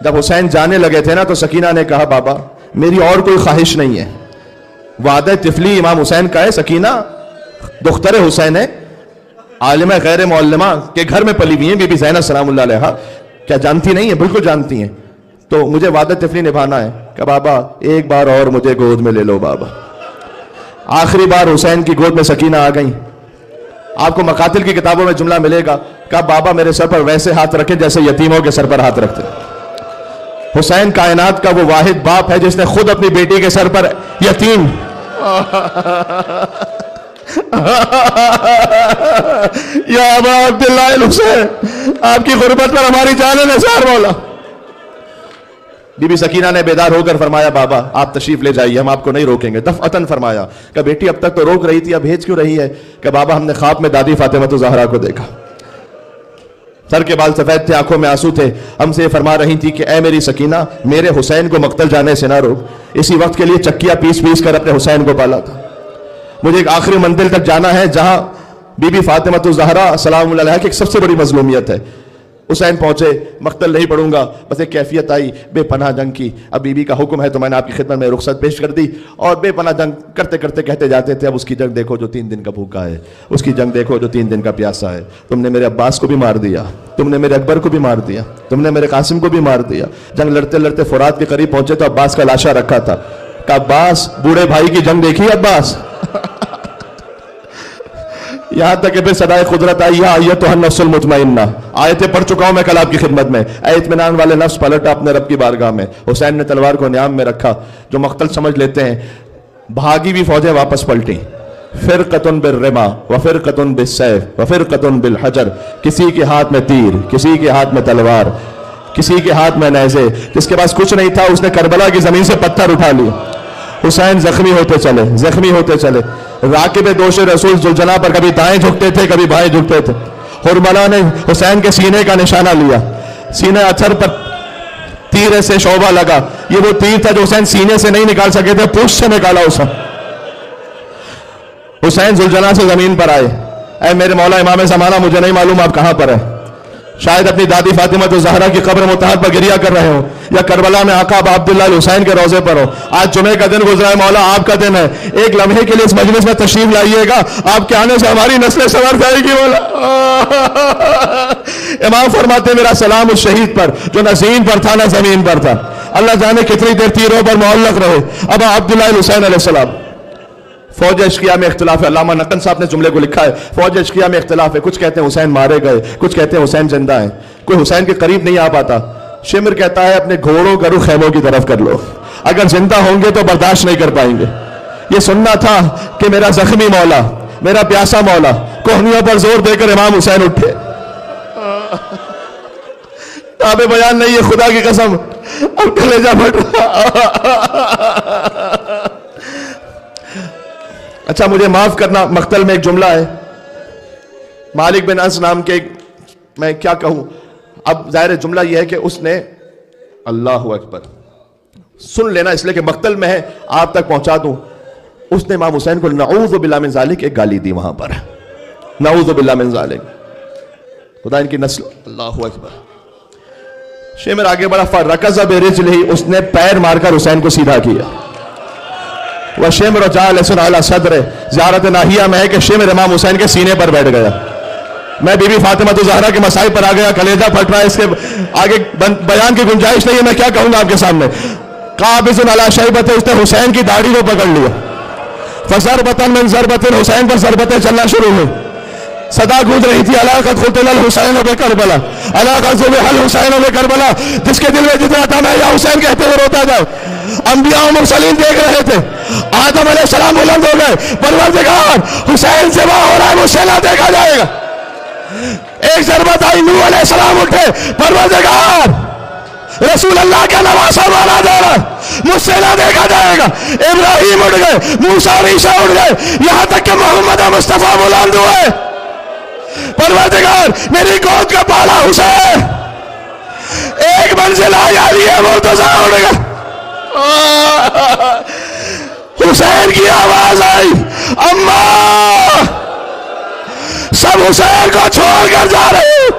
جب حسین جانے لگے تھے نا تو سکینہ نے کہا بابا میری اور کوئی خواہش نہیں ہے، وعدہ طفلی امام حسین کا ہے، سکینہ دختر حسین ہے، عالمہ غیر معلمہ کے گھر میں پلی ہوئی ہیں، بی بی زینب سلام اللہ علیہا، کیا جانتی نہیں ہے؟ بالکل جانتی ہیں، تو مجھے وعدہ طفلی نبھانا ہے۔ کہ بابا ایک بار اور مجھے گود میں لے لو بابا۔ آخری بار حسین کی گود میں سکینہ آ گئیں۔ آپ کو مقاتل کی کتابوں میں جملہ ملے گا کہ بابا میرے سر پر ویسے ہاتھ رکھے جیسے یتیموں کے سر پر ہاتھ رکھتے۔ حسین کائنات کا وہ واحد باپ ہے جس نے خود اپنی بیٹی کے سر پر یتیم یا ابا عبداللہ الحسین آپ کی غربت پر ہماری جان نثار مولا۔ بی بی سکینہ نے بیدار ہو کر فرمایا بابا آپ تشریف لے جائیے، ہم آپ کو نہیں روکیں گے۔ دفعتاً فرمایا کہ بیٹی اب تک تو روک رہی تھی، اب بھیج کیوں رہی ہے؟ کہ بابا ہم نے خواب میں دادی فاطمہ الزہرا کو دیکھا، سر کے بال سفید تھے، آنکھوں میں آنسو تھے، ہم سے یہ فرما رہی تھی کہ اے میری سکینہ میرے حسین کو مقتل جانے سے نہ روک، اسی وقت کے لیے چکیاں پیس پیس کر اپنے حسین کو پالا تھا۔ مجھے ایک آخری منزل تک جانا ہے جہاں بی بی فاطمہ الزہرا سلام اللہ علیہا کی ایک سب سے بڑی مظلومیت ہے۔ حسین پہنچے، مقتل نہیں پڑوں گا، بس ایک کیفیت آئی بے پناہ جنگ کی۔ اب بی بی کا حکم ہے تو میں نے آپ کی خدمت میں رخصت پیش کر دی، اور بے پناہ جنگ کرتے کرتے کہتے جاتے تھے اب اس کی جنگ دیکھو جو 3 دن کا بھوکا ہے، اس کی جنگ دیکھو جو 3 دن کا پیاسا ہے۔ تم نے میرے عباس کو بھی مار دیا، تم نے میرے اکبر کو بھی مار دیا، تم نے میرے قاسم کو بھی مار دیا۔ جنگ لڑتے لڑتے فرات کے قریب پہنچے تو عباس کا لاشا رکھا تھا، کہ عباس بوڑھے بھائی کی جنگ دیکھی عباس؟ یہاں تک کہ پھر صدائے قدرت آئی یا ایتھا النفس المطمئنہ، آیتیں پڑھ چکا ہوں میں کل آپ کی خدمت میں، اے اطمینان والے نفس پلٹا اپنے رب کی بارگاہ میں۔ حسین نے تلوار کو نیام میں رکھا، جو مقتل سمجھ لیتے ہیں، بھاگی بھی فوجیں واپس پلٹیں، فرقۃ بالرما وفرقۃ بالسیف وفرقۃ بالحجر، کسی کے ہاتھ میں تیر، کسی کے ہاتھ میں تلوار، کسی کے ہاتھ میں نیزے، جس کے پاس کچھ نہیں تھا اس نے کربلا کی زمین سے پتھر اٹھا لیے۔ حسین زخمی ہوتے چلے، زخمی ہوتے چلے۔ راکب دوش رسول ذوالجناح پر کبھی دائیں جھکتے تھے کبھی بائیں جھکتے تھے۔ حرملہ نے حسین کے سینے کا نشانہ لیا، سینے اثر پر تیر سے شعبہ لگا، یہ وہ تیر تھا جو حسین سینے سے نہیں نکال سکے تھے، پوچھ سے نکالا اسے۔ حسین ذوالجناح سے زمین پر آئے، اے میرے مولا امام زمانہ مجھے نہیں معلوم آپ کہاں پر ہیں، شاید اپنی دادی فاطمہ الزہرا کی قبر مطہر پر گریہ کر رہے ہوں، یا کربلا میں آقا ابا عبداللہ الحسین کے روضے پر ہو۔ آج جمعے کا دن گزرا ہے مولا، آپ کا دن ہے، ایک لمحے کے لیے اس مجلس میں تشریف لائیے گا، آپ کے آنے سے ہماری نسلیں سنور جائے گی مولا۔ امام فرماتے میرا سلام اس شہید پر جو نہ زمین پر تھا نہ زمین پر تھا، اللہ جانے کتنی دیر تیروں پر معلق رہے۔ ابا عبداللہ الحسین علیہ السلام فوج اشقیاء میں اختلاف ہے. علامہ نقن صاحب نے جملے کو لکھا ہے, فوج اشقیاء میں اختلاف ہے. کچھ کہتے ہیں حسین مارے گئے, کچھ کہتے ہیں حسین زندہ ہیں, کوئی حسین کے قریب نہیں آ پاتا. شمر کہتا ہے اپنے گھوڑوں کا رخ خیموں کی طرف کر لو, اگر زندہ ہوں گے تو برداشت نہیں کر پائیں گے. یہ سننا تھا کہ میرا زخمی مولا, میرا پیاسا مولا کوہنیوں پر زور دے کر امام حسین اٹھے. تابع بیان نہیں ہے, خدا کی قسم اب کلیجہ پھٹ رہا. اچھا مجھے معاف کرنا, مقتل میں ایک جملہ ہے مالک بن انس نام کے, میں کیا کہوں. اب ظاہر جملہ یہ ہے کہ اس نے, اللہ اکبر, سن لینا اس لیے کہ مقتل میں ہے, آپ تک پہنچا دوں. اس نے امام حسین کو نعوذ باللہ من ذالک ایک گالی دی وہاں پر, نعوذ باللہ من ذالک, خدا ان کی نسل. اللہ اکبر. شمر آگے بڑا, فرکض برجلہ, اس نے پیر مار کر حسین کو سیدھا کیا. وشمر جالس علی صدر, زیارت ناہیہ میں ہے کہ شمر امام حسین کے سینے پر بیٹھ گیا. میں بی بی فاطمہ الزہرا کے مصائب پر آ گیا, کلیجہ پھٹ رہا ہے, اس کے آگے بیان کی گنجائش نہیں ہے, میں کیا کہوں گا آپ کے سامنے. قابض علی شیبۃ, اس نے حسین کی داڑھی کو پکڑ لیا. فضربۃ من ضربۃ, حسین پر ضربتیں چلنا شروع ہوئی. صدا گونج رہی تھی, الا قد قتل الحسین بکربلا, الا قد ذبح الحسین بکربلا. جس کے دل میں جتنا تھا میں یا حسین کہتے ہوئے روتا جاؤ. انبیاء و مرسلین دیکھ رہے تھے, آدم علیہ السلام بلند ہو گئے, پروردگار حسین سے وہاں ہو رہا ہے, مجھ سے نہ دیکھا جائے گا. ایک ضربت آئی, نوح علیہ السلام اٹھے, پروردگار رسول اللہ کا نواسا مارا جا رہا ہے, مجھ سے نہ دیکھا جائے گا. ابراہیم اٹھ گئے, موسیٰ اور عیسیٰ اٹھ گئے, یہاں تک کہ محمد مصطفیٰ بلند ہوئے. پروردگار میری گود کا پالا حسین, ایک منزل آئی آ رہی ہے, مرتضیٰ اٹھ گئے. حسین کی آواز آئی, اماں سب حسین کو چھوڑ کر جا رہے,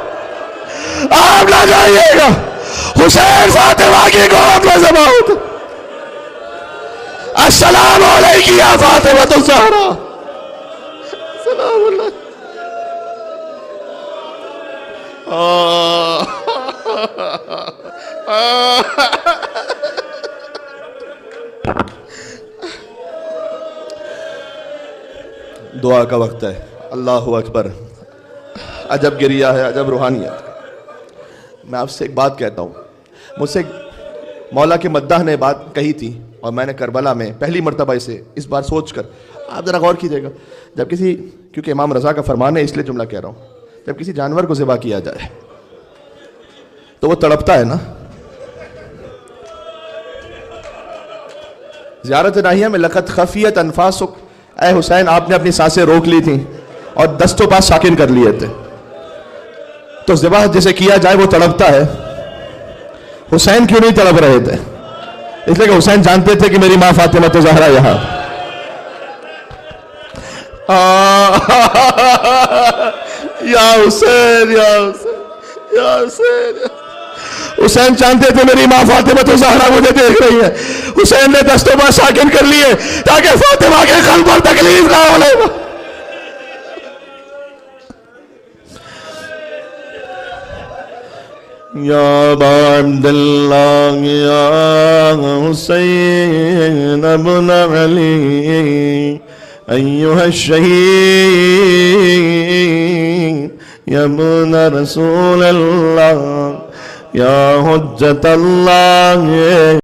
آپ نہ جائیے گا. حسین فاطمہ کی گود میں ذبح ہوتا. السلام علیکم یا فاطمہ الزہرا, السلام علیکم. دعا کا وقت ہے. اللہ اکبر. عجب گریہ ہے, عجب روحانیت. میں آپ سے ایک بات کہتا ہوں, مجھ سے مولا کے مداح نے بات کہی تھی, اور میں نے کربلا میں پہلی مرتبہ اسے اس بار سوچ کر, آپ ذرا غور کیجئے گا, جب کسی, کیونکہ امام رضا کا فرمان ہے اس لیے جملہ کہہ رہا ہوں, جب کسی جانور کو ذبح کیا جائے تو وہ تڑپتا ہے نا. زیارت ناہیہ میں لقد خفیت انفاسک, اے حسین آپ نے اپنی سانسیں روک لی تھیں اور دست و پا ساکن کر لیے تھے. تو ذبح جسے کیا جائے وہ تڑپتا ہے, حسین کیوں نہیں تڑپ رہے تھے؟ اس لیے کہ حسین جانتے تھے کہ میری ماں فاطمہ الزہرا یہاں. یا حسین یا حسین یا حسین. حسین جانتے تھے میری ماں فاطمہ الزہرا مجھے دیکھ رہی ہے. حسین نے دست و پا ساکن کر لیے تاکہ فاطمہ کے قلب پر تکلیف نہ ہونے. یا ابا عبداللہ یا حسین ابن علی ایہا الشہید یا ابن رسول اللہ یا حجت اللہ.